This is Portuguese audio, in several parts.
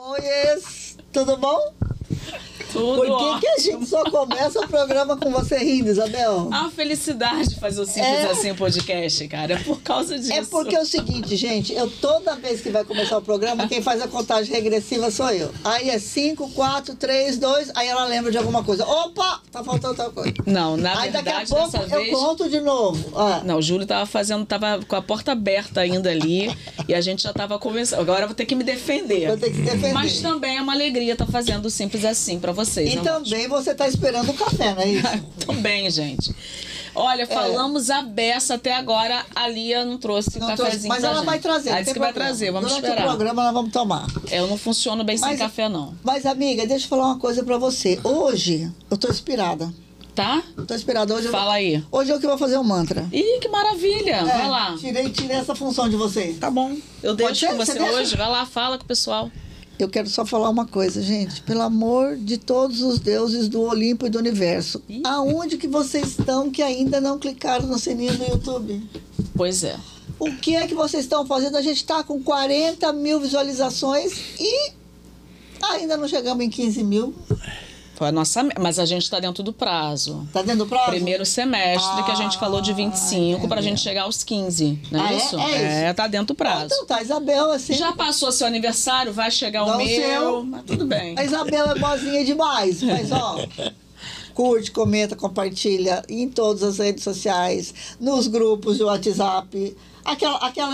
Oiês, tudo bom? Tudo Por que ótimo. que a gente só começa o programa com você rindo, Isabel? A felicidade de fazer o Simples Assim podcast, cara. É por causa disso. É porque é o seguinte, gente, toda vez que vai começar o programa, quem faz a contagem regressiva sou eu. Aí é 5, 4, 3, 2, aí ela lembra de alguma coisa. Opa, tá faltando tal coisa. Não, na Aí verdade, daqui a pouco dessa vez... eu conto de novo. Ah. Não, o Júlio tava com a porta aberta ainda ali e a gente já tava começando. Agora eu vou ter que me defender. Vou ter que se defender. Mas também é uma alegria tá fazendo o Simples Assim pra vocês. E né, também você tá esperando o café, não é isso? Também, gente. Olha, falamos a beça até agora. A Lia não trouxe Não cafezinho trouxe, mas pra ela gente. vai trazer. Ela não disse tem que vai problema. trazer, vamos Durante esperar. o programa nós vamos tomar. Eu não funciono bem sem café, não. Mas, amiga, deixa eu falar uma coisa pra você. Hoje, eu tô inspirada. Tá? Tô inspirada. Hoje Fala aí. Hoje eu que vou fazer um mantra. Ih, que maravilha. Vai lá. Tirei essa função de você. Tá bom. Eu Pode deixo ser? com você Você deixa? hoje. Vai lá, fala com o pessoal. Eu quero só falar uma coisa, gente. Pelo amor de todos os deuses do Olimpo e do Universo. Ih. Aonde que vocês estão que ainda não clicaram no sininho do YouTube? Pois é. O que é que vocês estão fazendo? A gente está com 40 mil visualizações e ainda não chegamos em 15 mil. Foi a nossa... Mas a gente tá dentro do prazo. Tá dentro do prazo? Primeiro semestre que a gente falou de 25 pra gente chegar aos 15. Não é isso? É isso. Tá dentro do prazo. Então tá, Isabel, assim... Já passou seu aniversário, vai chegar o Não, meu. seu. Mas tudo bem. A Isabel é boazinha demais, mas ó... Curte, comenta, compartilha em todas as redes sociais, nos grupos de WhatsApp.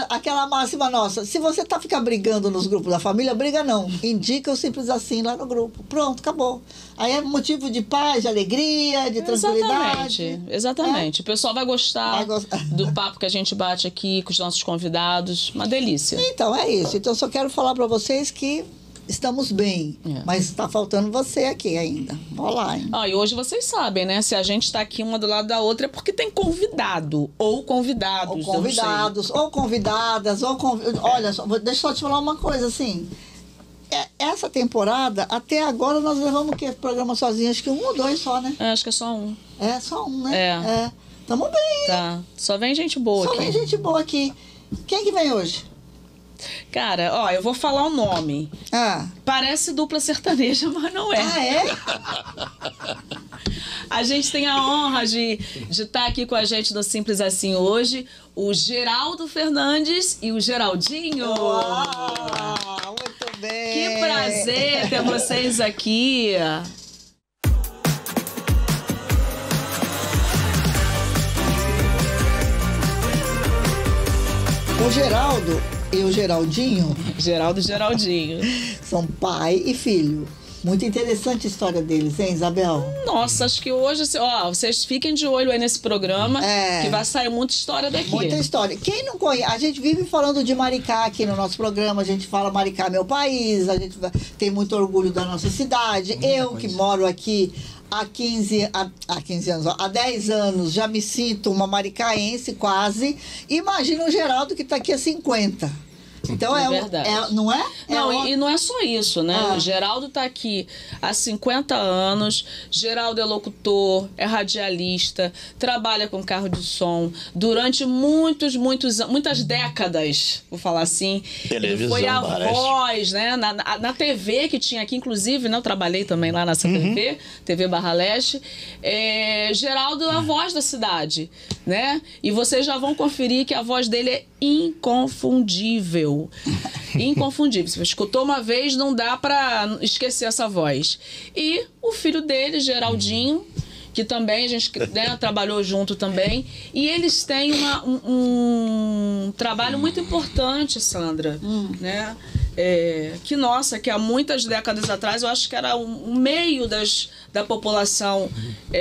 Aquela máxima nossa. Se você ficar brigando nos grupos da família, briga não. Indica o Simples Assim lá no grupo. Pronto, acabou. Aí é motivo de paz, de alegria, de tranquilidade. Exatamente. O pessoal vai gostar do papo que a gente bate aqui com os nossos convidados. Uma delícia. Então, é isso. Então, eu só quero falar para vocês que estamos bem, mas está faltando você aqui ainda. Vamos lá, hein? E hoje vocês sabem, né? Se a gente está aqui uma do lado da outra é porque tem convidado ou convidados. Ou convidados, ou convidadas, Olha, deixa eu só te falar uma coisa, assim. Essa temporada, até agora, nós levamos o quê? Programa sozinho? Acho que 1 ou 2 só, né? Acho que é só um. É, só um, né? Tamo bem, hein? Tá. Só vem gente boa aqui. Só vem gente boa aqui. Quem que vem hoje? Cara, eu vou falar o nome. Parece dupla sertaneja, mas não é. Ah, é? A gente tem a honra de estar aqui com a gente no Simples Assim hoje, o Geraldo Fernandes e o Geraldinho. Uau, muito bem. Que prazer ter vocês aqui. O Geraldo e o Geraldinho... Geraldo e Geraldinho. São pai e filho. Muito interessante a história deles, hein, Isabel? Nossa, acho que hoje, vocês fiquem de olho aí nesse programa, que vai sair muita história daqui. Muita história. Quem não conhece, a gente vive falando de Maricá aqui no nosso programa, a gente fala Maricá é meu país, a gente tem muito orgulho da nossa cidade. Eu que moro aqui há 15 anos, há 10 anos, já me sinto uma maricaense quase. Imagina o Geraldo que está aqui há 50. Então é verdade. Não é? Não, e não é só isso, né? Geraldo tá aqui há 50 anos, Geraldo é locutor, é radialista, trabalha com carro de som durante muitas décadas, vou falar assim. Ele foi a voz, né? Na TV que tinha aqui, inclusive, né? Eu trabalhei também lá nessa TV, TV Barra Leste. Geraldo é a voz da cidade, né? E vocês já vão conferir que a voz dele é inconfundível. Inconfundível. Se escutou uma vez, não dá pra esquecer essa voz. E o filho dele, Geraldinho, que também a gente trabalhou junto também. E eles têm um trabalho muito importante, Sandra, né? Que há muitas décadas atrás, eu acho que era um meio da população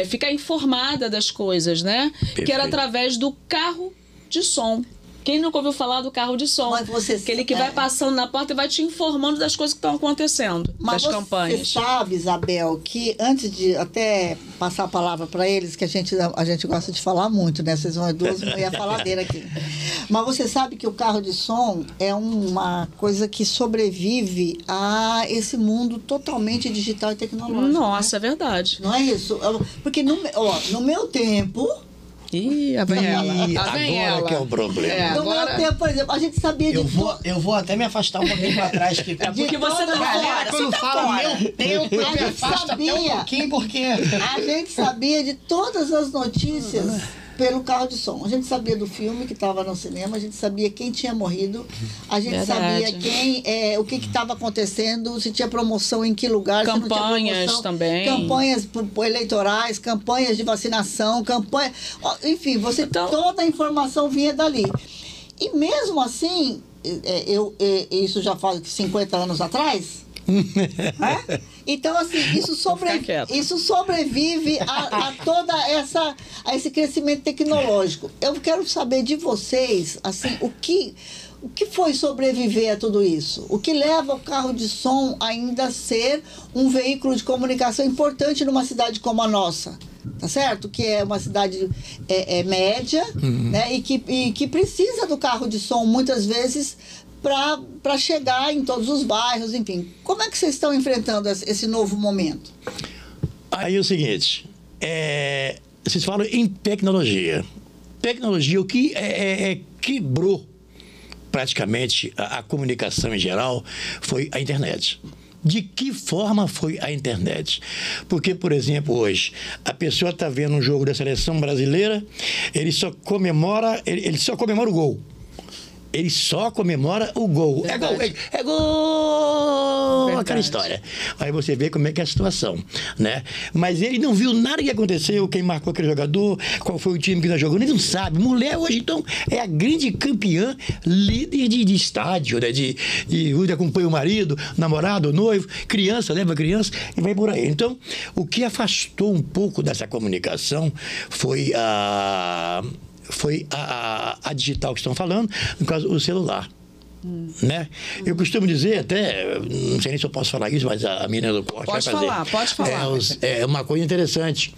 ficar informada das coisas, né? Perfeito. Que era através do carro de som. Quem nunca ouviu falar do carro de som? Aquele que vai passando na porta e vai te informando das coisas que estão acontecendo, das campanhas. Você sabe, Isabel, que antes de até passar a palavra para eles, que a gente gosta de falar muito, né? Vocês vão duas mulheres faladeiras aqui. Mas você sabe que o carro de som é uma coisa que sobrevive a esse mundo totalmente digital e tecnológico. Nossa, né? É verdade. Não é isso? Porque no meu tempo... Ih, a vem ela. A vem agora ela. que é o problema. No meu tempo, por exemplo, a gente sabia de Eu vou até me afastar um pouquinho pra trás. Que... Porque você tá Galera, fora, quando você tá fala fora. meu tempo, eu A me gente afasto até um sabia. pouquinho, porque... A gente sabia de todas as notícias pelo carro de som. A gente sabia do filme que estava no cinema, a gente sabia quem tinha morrido, a gente Verdade. sabia o que estava acontecendo, se tinha promoção em que lugar, se não tinha Campanhas promoção, também. campanhas eleitorais, campanhas de vacinação, enfim, toda a informação vinha dali. E mesmo assim, isso já faz 50 anos atrás. Né? Então, assim, isso sobrevive a toda a esse crescimento tecnológico. Eu quero saber de vocês, assim, o que foi sobreviver a tudo isso? O que leva o carro de som ainda a ser um veículo de comunicação importante numa cidade como a nossa? Tá certo? Que é uma cidade média, né? E que precisa do carro de som muitas vezes para chegar em todos os bairros, enfim. Como é que vocês estão enfrentando esse novo momento? Aí é o seguinte, vocês falam em tecnologia. Tecnologia, o que quebrou praticamente a comunicação em geral foi a internet. De que forma foi a internet? Porque, por exemplo, hoje, a pessoa está vendo um jogo da seleção brasileira, ele só comemora o gol. Ele só comemora o gol. Verdade. É gol! Verdade. Aquela história. Aí você vê como é que é a situação, né? Mas ele não viu nada que aconteceu, quem marcou aquele jogador, qual foi o time que está jogando, ele não sabe. Mulher hoje, então, é a grande campeã, líder de estádio, né? De acompanha o marido, namorado, noivo, criança, leva criança e vai por aí. Então, o que afastou um pouco dessa comunicação foi a digital que estão falando, no caso, o celular. Né? Eu costumo dizer até, não sei nem se eu posso falar isso, mas a menina do corte vai fazer. Pode falar. É uma coisa interessante.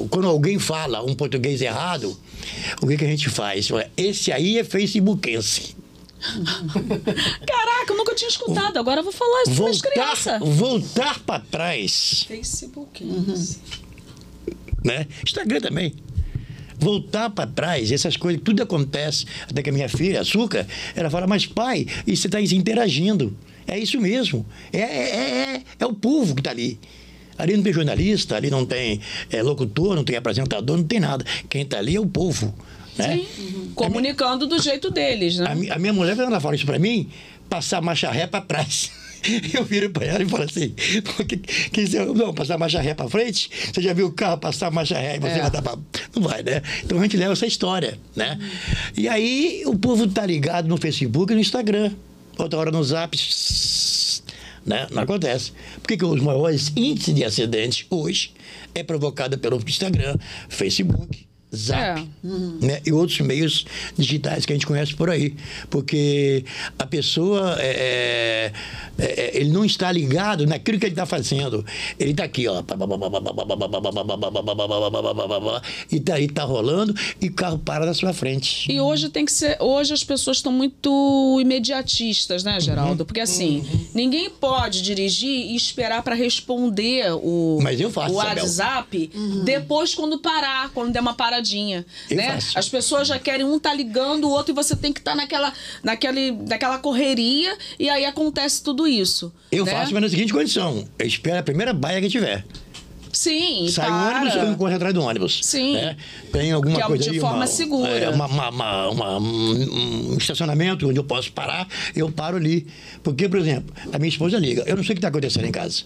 Quando alguém fala um português errado, o que a gente faz? Esse aí é facebookense. Caraca, eu nunca tinha escutado. Agora eu vou falar isso para as crianças. Voltar para trás. Facebook. Né? Instagram também. Voltar para trás, essas coisas, tudo acontece. Até que a minha filha, Açúcar, ela fala, mas pai, e você está interagindo. É isso mesmo. É o povo que está ali. Ali não tem jornalista, ali não tem locutor, não tem apresentador, não tem nada. Quem está ali é o povo. Né? Sim. Comunicando do jeito deles, né? A minha mulher, quando ela fala isso para mim, passar marcha ré para trás. Eu viro para ela e falo assim, não, passar marcha ré para frente, você já viu o carro passar marcha ré e você vai dar pra... Não vai, né? Então a gente leva essa história, né? E aí o povo tá ligado no Facebook e no Instagram, outra hora no Zap, né? Não acontece. Por que os maiores índices de acidentes hoje é provocado pelo Instagram, Facebook, Zap, né? E outros meios digitais que a gente conhece por aí. Porque a pessoa, ele não está ligado naquilo que ele está fazendo. Ele está aqui, ó. E daí está rolando e o carro para na sua frente. E hoje tem que ser. Hoje as pessoas estão muito imediatistas, né, Geraldo? Porque assim, ninguém pode dirigir e esperar para responder o WhatsApp depois quando parar, quando der uma paradinha. Né? As pessoas já querem um tá ligando o outro e você tem que estar naquela correria e aí acontece tudo isso. Eu né? faço, mas na seguinte condição: eu espero a primeira baia que tiver. Sim, sai um ônibus, eu encontro atrás do ônibus. Sim. Né? Tem alguma coisa de forma segura. Um estacionamento onde eu posso parar, eu paro ali. Porque, por exemplo, a minha esposa liga, eu não sei o que está acontecendo em casa.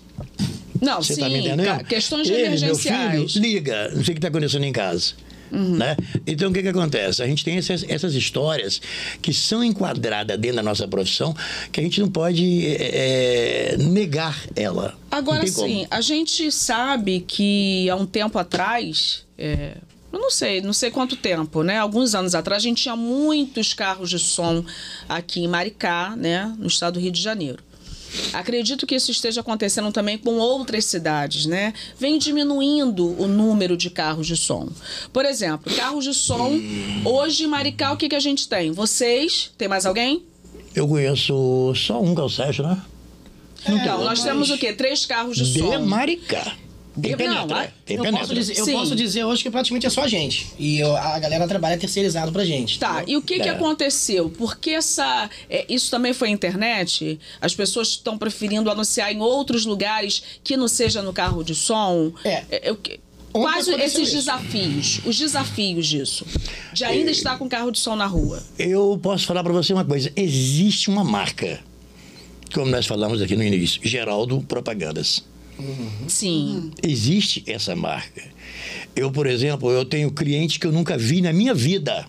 Não, Você sim, tá me entendendo? questões Meu emergenciais. filho liga, não sei o que está acontecendo em casa. Né? Então, o que acontece? A gente tem essas histórias que são enquadradas dentro da nossa profissão que a gente não pode negar ela. Agora, sim, a gente sabe que há um tempo atrás... Eu não sei quanto tempo, né? Alguns anos atrás, a gente tinha muitos carros de som aqui em Maricá, né? No estado do Rio de Janeiro. Acredito que isso esteja acontecendo também com outras cidades, né? Vem diminuindo o número de carros de som. Por exemplo, carros de som, hoje em Maricá, o que a gente tem? Vocês, tem mais alguém? Eu conheço só um, que é o Sérgio, né? Então, nós temos o quê? 3 carros de som. De Maricá. Quem penetra, Não, né? Quem Eu penetra. Sim. posso dizer hoje que praticamente é só a gente. E a galera trabalha terceirizado pra gente. Tá, entendeu? e o que É. aconteceu? Porque isso também foi internet? As pessoas estão preferindo anunciar em outros lugares que não seja no carro de som? Quais aconteceu esses isso? desafios? Os desafios disso? De ainda estar com carro de som na rua? Eu posso falar para você uma coisa. Existe uma marca, como nós falamos aqui no início, Geraldo Propagandas. Sim. Existe essa marca. Eu, por exemplo, eu tenho cliente que eu nunca vi na minha vida.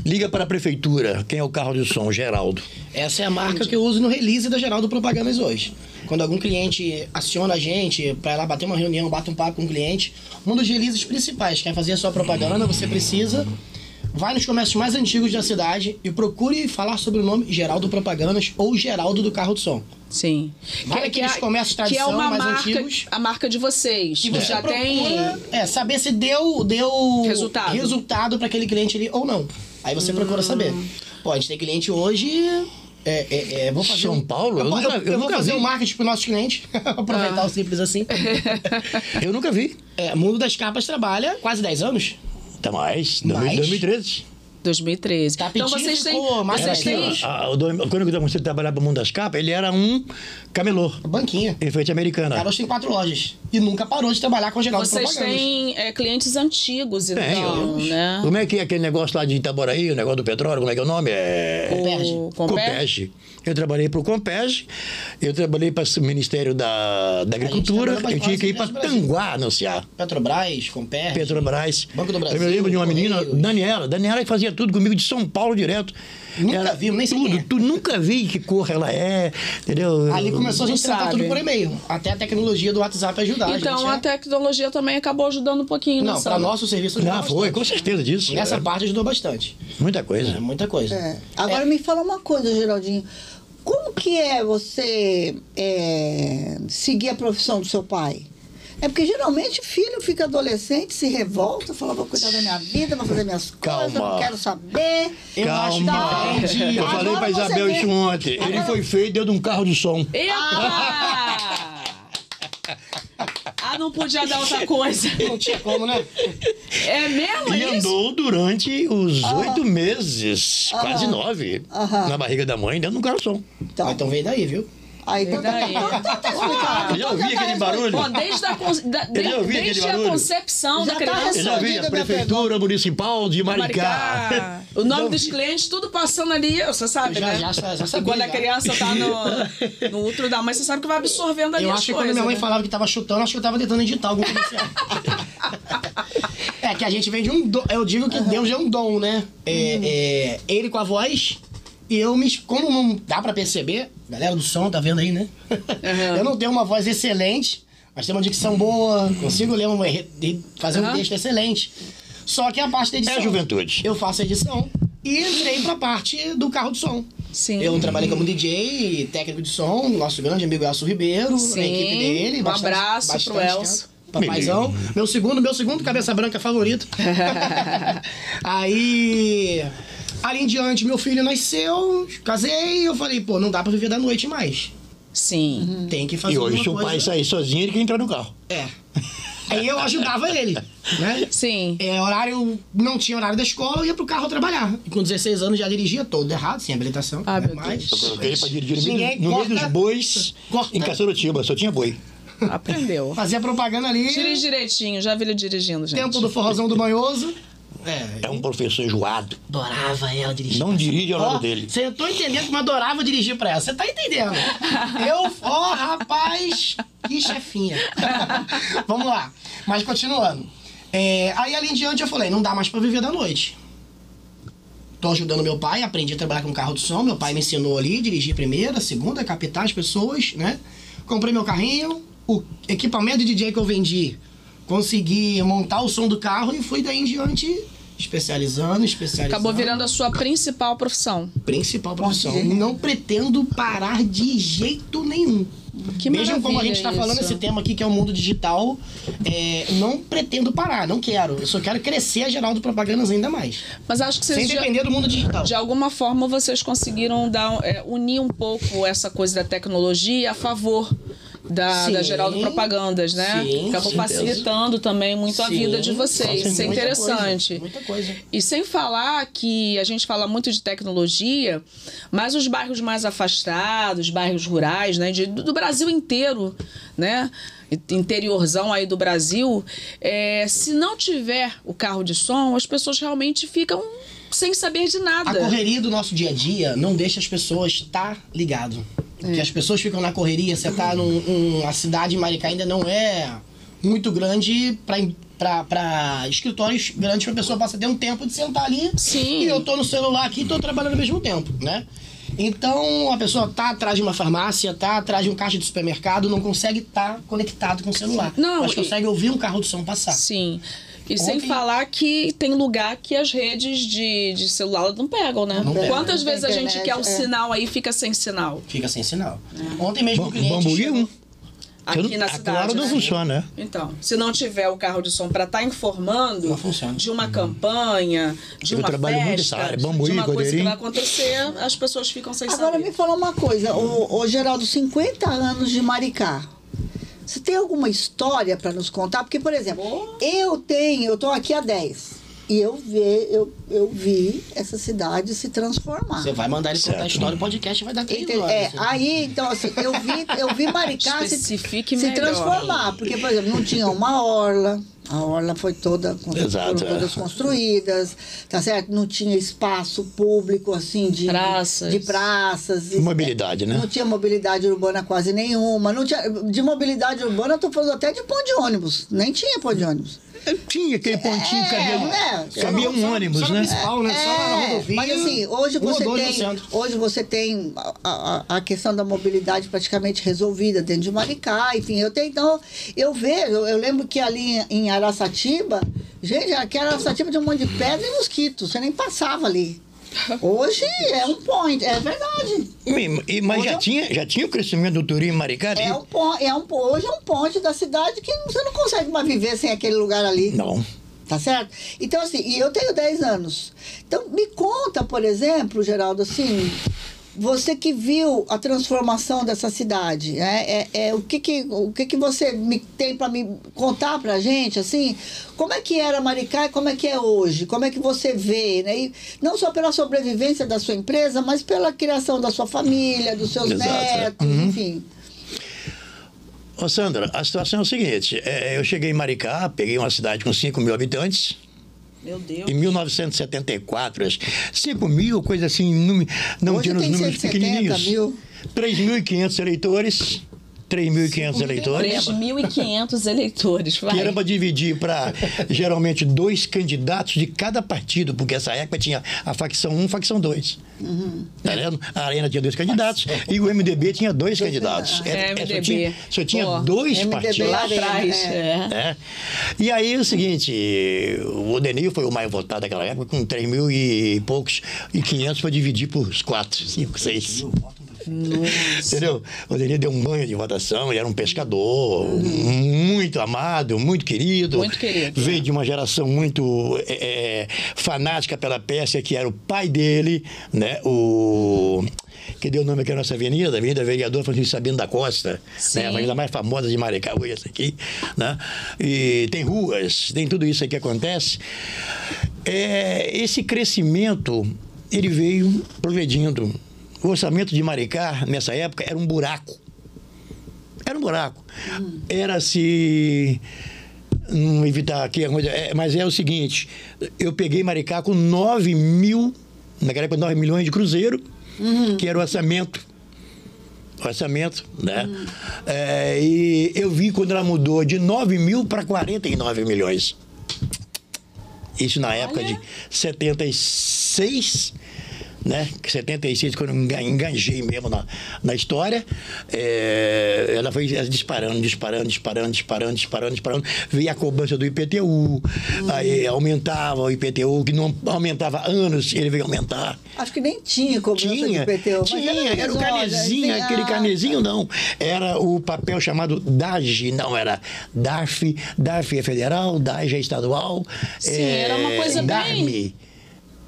Liga para a prefeitura, quem é o carro de som? Geraldo. Essa é a marca que eu uso no release da Geraldo Propagandas hoje. Quando algum cliente aciona a gente para ir lá bater uma reunião, bate um papo com o cliente, um dos releases principais, quer fazer a sua propaganda, você precisa... Vai nos comércios mais antigos da cidade e procure falar sobre o nome Geraldo Propagandas ou Geraldo do Carro de Som. Sim. Vai naqueles comércios que é tradição uma mais marca, antigos. a marca de vocês. E Que você já tem... saber se deu resultado para aquele cliente ali ou não. Aí você procura saber. Pô, a gente tem cliente hoje... vou fazer São Paulo? Eu vou nunca fazer vi. um marketing para nossos clientes. Aproveitar o simples assim. Eu nunca vi. Mundo das Capas trabalha quase 10 anos. Tá mais. Mais? 2013. 2013. Tapetinho Então vocês têm... ficou mais Vocês dez têm... anos. Quando eu comecei a trabalhar para o mundo das capas, ele era um camelô. Banquinha. Enfeite americana. Carlos tem 4 lojas. E nunca parou de trabalhar com Geraldo Vocês Propagandas. têm clientes antigos, então, né? Como é que é aquele negócio lá de Itaboraí, o negócio do petróleo, como é que é o nome? O Compeg? Compeg. Eu trabalhei para o Compeg, eu trabalhei para o Ministério da Agricultura, trabalha eu tinha que ir para quase no Brasil. Tanguá anunciar. Petrobras, Compert. Petrobras. Banco do Brasil, Eu me lembro de uma menina, Correios. Daniela que fazia tudo comigo de São Paulo direto. Nunca vi, nem sei tudo, quem é. tu nunca vi que cor ela é, entendeu? Ali começou a gente Não tratar sabe. tudo por e-mail. Até a tecnologia do WhatsApp ajudar a gente. Então a tecnologia também acabou ajudando um pouquinho, né, Não, para Sandra? nosso serviço ajudou Não, foi, bastante. com certeza disso. Nessa parte ajudou bastante. Muita coisa. Muita coisa. Agora me fala uma coisa, Geraldinho. Como que é você seguir a profissão do seu pai? É porque geralmente filho fica adolescente, se revolta, fala, vou cuidar da minha vida, vou fazer minhas coisas, não quero saber. Eu acho Calma. que depende. Eu falei Agora pra você Isabel vê. isso ontem. Ele foi feito dentro de um carro de som. Epa! Não podia dar outra coisa. Não tinha como, né? É mesmo E isso? andou durante os 8 meses, quase 9, na barriga da mãe, dentro de um carro de som. Então veio daí, viu? Aí então tá Daí. explicado. Eu já ouvi aquele barulho. Ó, desde a, con- da- de- Eu já ouvi desde aquele a barulho. concepção Já da tá criança. Eu já vi Respondida a a minha Prefeitura Municipal de Maricá. Maricá. O nome dos clientes, tudo passando ali, você sabe, Já- né? já E sabia, quando a já. criança tá no útero da mãe, você sabe que vai absorvendo ali Eu as acho que coisas. quando minha mãe né? falava que tava chutando, acho que eu tava tentando editar algum comercial. É que a gente vem de um dom. Eu digo que Deus é um dom, né? Ele com a voz e eu me. Como não dá pra perceber, galera do som, tá vendo aí, né? Eu não tenho uma voz excelente, mas tenho uma dicção boa, consigo ler fazer um texto excelente. Só que a parte da edição. É a juventude. Eu faço a edição e entrei pra parte do carro de som. Sim. Eu trabalhei como DJ, técnico de som, nosso grande amigo Elcio Ribeiro, Sim. a equipe dele. Um abraço pro Elcio. tempo. Papaizão, meu segundo cabeça branca favorito. Aí, ali em diante, meu filho nasceu, casei, eu falei, pô, não dá pra viver da noite mais. Sim. Tem que fazer E hoje, alguma se o pai coisa. sair sozinho, ele quer entrar no carro. Aí eu ajudava ele, né? Sim. Não tinha horário da escola, eu ia pro carro trabalhar. E com 16 anos já dirigia todo errado, sem habilitação. Ah, meu Eu coloquei ele pra dirigir Ninguém no meio dos corta- bois corta. em Caçarotiba, só tinha boi. Aprendeu. Fazia propaganda ali, Dirige direitinho, já vi ele dirigindo, gente. tempo do forrozão do Manhoso. É um professor enjoado. Adorava ela dirigir. Não dirige ao Ó, lado dele. Você tô entendendo que eu adorava dirigir pra ela. Você tá entendendo? Rapaz, que chefinha. Vamos lá. Mas continuando. Aí ali em diante eu falei, não dá mais pra viver da noite. Tô ajudando meu pai, aprendi a trabalhar com carro de som. Meu pai me ensinou ali, dirigir primeira, segunda, captar as pessoas, né? Comprei meu carrinho, o equipamento de DJ que eu vendi, consegui montar o som do carro e fui daí em diante especializando. Acabou virando a sua principal profissão. Principal profissão. Não pretendo parar de jeito nenhum. Que Vejam como a gente maravilha está falando isso. esse tema aqui, que é o mundo digital. Não pretendo parar, não quero. Eu só quero crescer a Geraldo Propagandas ainda mais. Mas acho que Sem vocês depender do mundo digital. de alguma forma vocês conseguiram unir um pouco essa coisa da tecnologia a favor da Geraldo Propagandas, né? Sim, Acabou com facilitando também muito a Sim, vida de vocês. Isso é interessante. Muita coisa. E sem falar que a gente fala muito de tecnologia, mas os bairros mais afastados, bairros rurais, né, do Brasil inteiro, né, interiorzão aí do Brasil, se não tiver o carro de som, as pessoas realmente ficam sem saber de nada. A correria do nosso dia a dia não deixa as pessoas estar ligado. Porque as pessoas ficam na correria, você tá a cidade de Maricá ainda não é muito grande para escritórios grandes, para a pessoa possa ter um tempo de sentar ali. Sim. E eu tô no celular aqui e tô trabalhando ao mesmo tempo, né? Então, a pessoa tá atrás de uma farmácia, tá atrás de um caixa de supermercado, não consegue estar conectado com o celular. Não, mas consegue ouvir um carro de som passar. Sim. E sem falar que tem lugar que as redes de celular não pegam, né? Não pega. Quantas vezes a gente internet, quer o sinal aí e fica sem sinal? Fica sem sinal. Ontem mesmo o cliente Bambuí chegou... Aqui na a cidade, Claro não né? funciona, né? Então, se não tiver o carro de som para estar informando Não funciona. de uma campanha, de Eu uma trabalho muito festa, nessa área, de Bambuí, uma coisa que Cordeirinho. vai acontecer, as pessoas ficam sem Agora saber. me fala uma coisa, ô Geraldo, 50 anos de Maricá. Você tem alguma história para nos contar? Porque, por exemplo, eu tô aqui há 10. E eu vi essa cidade se transformar. Você vai mandar ele contar a história, o podcast vai dar 3 horas. Aí, então, assim, eu vi Maricá Especifique se melhor. transformar. Porque, por exemplo, não tinha uma orla. A orla foi todas construídas, tá certo? Não tinha espaço público, assim, de praças. Mobilidade, né? Não tinha mobilidade urbana quase nenhuma. Não tinha, de mobilidade urbana, eu tô falando até de ponto de ônibus. Nem tinha ponto de ônibus. Tinha aquele pontinho, cabia um ônibus, só né? Principal, né? Só na rodovia. Mas assim, hoje você tem a questão da mobilidade praticamente resolvida dentro de Maricá, enfim, eu vejo, eu lembro que ali em Araçatiba, gente, aquela Araçatiba tinha um monte de pedra e mosquito, você nem passava ali. Hoje é um point, é verdade. Mas já tinha o crescimento do turismo em Maricá? Hoje é um ponte da cidade que você não consegue mais viver sem aquele lugar ali. Não. Tá certo? Então, assim, e eu tenho 10 anos. Então, me conta, por exemplo, Geraldo, assim, você que viu a transformação dessa cidade, né? O que você tem para me contar pra gente, assim? Como é que era Maricá e como é que é hoje? Como é que você vê, né? E não só pela sobrevivência da sua empresa, mas pela criação da sua família, dos seus netos, enfim. Ô Sandra, a situação é o seguinte, eu cheguei em Maricá, peguei uma cidade com 5 mil habitantes. Meu Deus. Em 1974, 5 mil, coisa assim, não Hoje tinha os tem números 170 pequenininhos. mil. 3.500 eleitores. 3.500 eleitores. 3.500 eleitores, vai. Que era para dividir para, geralmente, 2 candidatos de cada partido, porque essa época tinha a facção 1 e facção 2. Tá vendo? A Arena tinha 2 candidatos e o MDB tinha 2 candidatos. MDB. Só tinha 2 MDB partidos. Lá atrás. E aí é o seguinte, o Odenil foi o mais votado naquela época, com 3 mil e poucos, e 500 para dividir por 4, 5, 6. Nossa. Entendeu? O Odenil deu um banho de votação, ele era um pescador muito amado, muito querido. Muito querido. Veio de uma geração muito fanática pela peça, que era o pai dele, né? Que deu o nome aqui à nossa avenida, Avenida Vereador Francisco Sabino da Costa, né? A avenida mais famosa de Maricá, essa aqui, né? E tem ruas, tem tudo isso aí que acontece. Esse crescimento, ele veio progredindo. O orçamento de Maricá, nessa época, era um buraco. Era um buraco. Era-se... Não evitar aqui, mas é o seguinte, eu peguei Maricá com 9 mil, naquela época 9 milhões de cruzeiro, que era o orçamento, né? E eu vi quando ela mudou de 9 mil para 49 milhões. Isso na época de 76... né? 76, quando eu enganjei mesmo na história, ela foi disparando. Veio a cobrança do IPTU, aí aumentava o IPTU, que não aumentava há anos, ele veio aumentar. Acho que nem tinha cobrança de IPTU. Era o canezinho, aquele canezinho não. Era o papel chamado DAG, não, era DARF é federal, DAG é estadual. Sim, era uma coisa DARME.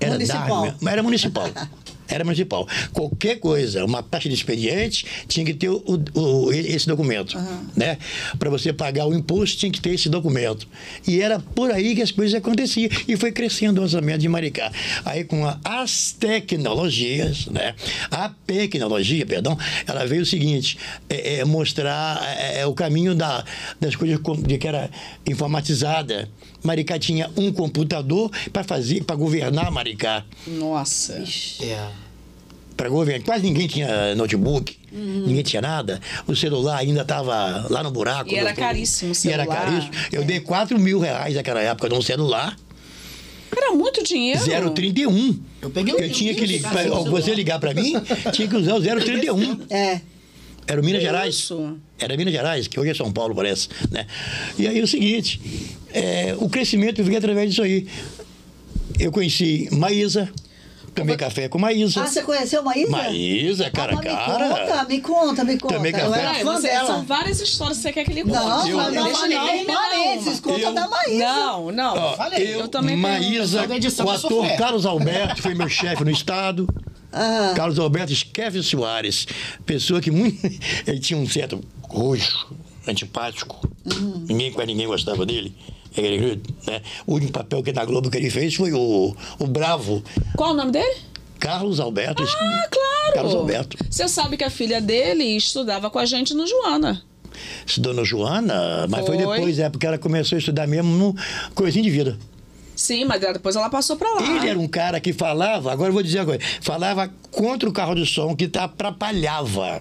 Era municipal. Era municipal. Era municipal. Qualquer coisa, uma taxa de expediente, tinha que ter esse documento, né? Para você pagar o imposto, tinha que ter esse documento. E era por aí que as coisas aconteciam. E foi crescendo o orçamento de Maricá. Aí, com as tecnologias, né? A tecnologia, perdão, ela veio o seguinte, mostrar o caminho das coisas de que era informatizada. Maricá tinha um computador para governar Maricá. Nossa. Para governar. Quase ninguém tinha notebook, ninguém tinha nada. O celular ainda estava lá no buraco. E era caríssimo o celular. E era caríssimo. Eu dei R$4.000 naquela época num celular. Era muito dinheiro. 031. Eu peguei Eu tinha que ligar. Você ligar para mim, tinha que usar o 031. Era o Minas Gerais. Isso. Era Minas Gerais, que hoje é São Paulo, parece, né? E aí é o seguinte, o crescimento veio através disso aí. Eu conheci Maísa, tomei café com Maísa. Ah, você conheceu Maísa? Maísa, cara a cara. Me conta. Tomei Eu café. era fã São dela. várias histórias que você quer que ele conte. Não, Deixa ele terminar parênteses, uma. conta da Maísa. Não. Eu também Maísa, edição o eu sou ator fé. Carlos Alberto foi meu chefe no estado. Carlos Alberto Skeff Soares, pessoa que ele tinha um certo roxo, antipático, ninguém gostava dele, né? O único papel que na Globo que ele fez foi o Bravo. Qual o nome dele? Carlos Alberto. Ah, claro! Carlos Alberto. Você sabe que a filha dele estudava com a gente no Joana. Dona Joana, mas foi depois, porque ela começou a estudar mesmo no Coisinha de Vida. Sim, mas depois ela passou pra lá. Ele era um cara que falava, agora eu vou dizer uma coisa, falava contra o carro de som, que atrapalhava.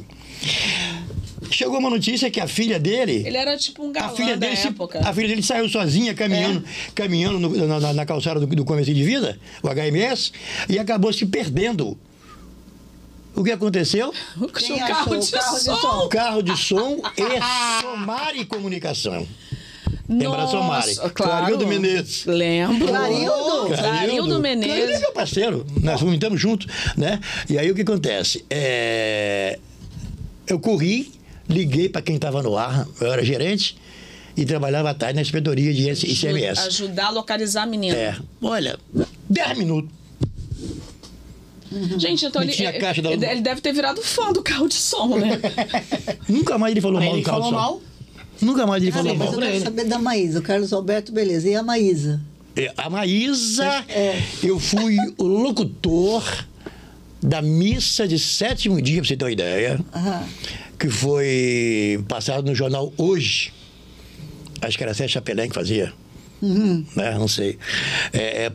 Chegou uma notícia que a filha dele... Ele era tipo um galã a filha dele da época. A filha dele saiu sozinha caminhando na calçada do Comecinho de Vida, o HMS, e acabou se perdendo. O que aconteceu? O carro de som. Carro de som e Somari Comunicação. Lembra da Somari? Claro. Clarildo Menezes. Lembro. Clarildo Menezes. Clarildo é meu parceiro. Nós vomitamos juntos, né? E aí o que acontece? Eu corri, liguei para quem estava no ar, eu era gerente e trabalhava à tarde na inspetoria de ICMS. Ajudar a localizar a menina. Olha, 10 minutos. Gente, então ele deve ter virado fã do carro de som, né? Nunca mais ele falou mal do Ele carro de falou som. mal? Nunca mais ele falou Mas mal. eu quero saber da Maísa. O Carlos Alberto, beleza. E a Maísa? A Maísa, eu fui o locutor da missa de 7º dia, pra você ter uma ideia, que foi passado no jornal Hoje. Acho que era Sérgio Chapelin que fazia. Né? Não sei.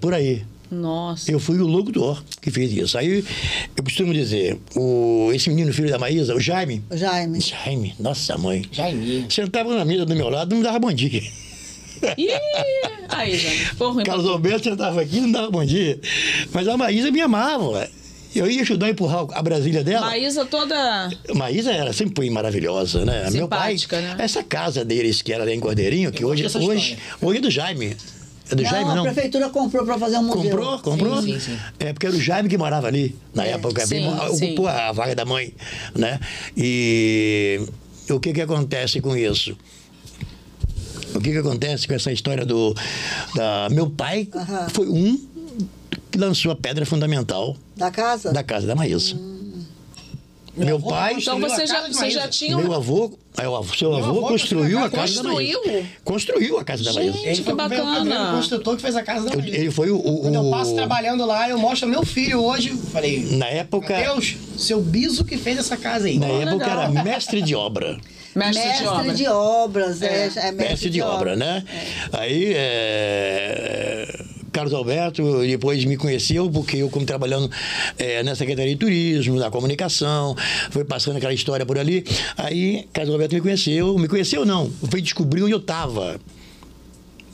Por aí. Nossa. Eu fui o locutor que fez isso. Aí, eu costumo dizer, esse menino filho da Maísa, o Jaime. Jaime, nossa mãe. Jaime. Sentava na mesa do meu lado, não me dava bom dia. Ih, aí, Jaime. Ficou ruim. Carlos Alberto sentava aqui, não dava bom dia. Mas a Maísa me amava, ué. Eu ia ajudar a empurrar a Brasília dela. Maísa toda... Maísa era sempre maravilhosa, né? Meu pai, né? essa casa deles, que era lá em Cordeirinho, que hoje é do Jaime. É do Jaime, não? A prefeitura comprou para fazer um museu. Comprou? Sim. Porque era o Jaime que morava ali, na época. Ocupou a vaga da mãe, né? E o que acontece com isso? O que acontece com essa história meu pai foi que lançou a pedra fundamental da casa da Maísa. Meu pai... Então você já tinha... Seu avô construiu a casa da Maísa. Construiu a casa da Maísa. Gente, que bacana. O construtor que fez a casa da Maísa. Ele foi Quando eu passo trabalhando lá, eu mostro meu filho hoje. Falei, na época... Deus, seu biso que fez essa casa aí. Na época era mestre de obra. Mestre de obras, mestre de obra, né? Aí, Carlos Alberto depois me conheceu, porque eu, como trabalhando na Secretaria de Turismo, na comunicação, foi passando aquela história por ali. Aí, Carlos Alberto me conheceu não, foi descobrir onde eu estava.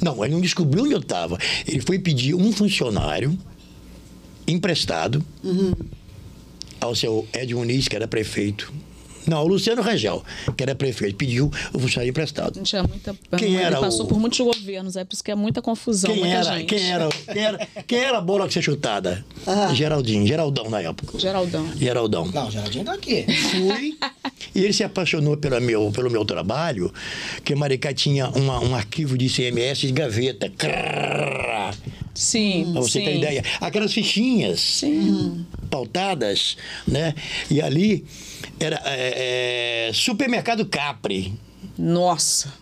Não, ele não descobriu onde eu estava. Ele foi pedir um funcionário emprestado ao seu Ed Muniz, que era prefeito. Não, o Luciano Rangel, que era prefeito, pediu o funcionário emprestado. Gente, é muita... Ele passou por muitos governos, por isso que é muita confusão, Quem era a bola que ser chutada? Geraldão na época. Geraldão. Não, Geraldinho tá aqui. Fui, e ele se apaixonou pelo meu trabalho, que Maricá tinha um arquivo de ICMS de gaveta. lá. Sim, Pra você sim. ter ideia. Aquelas fichinhas pautadas, né? E ali era Supermercado Capri. Nossa.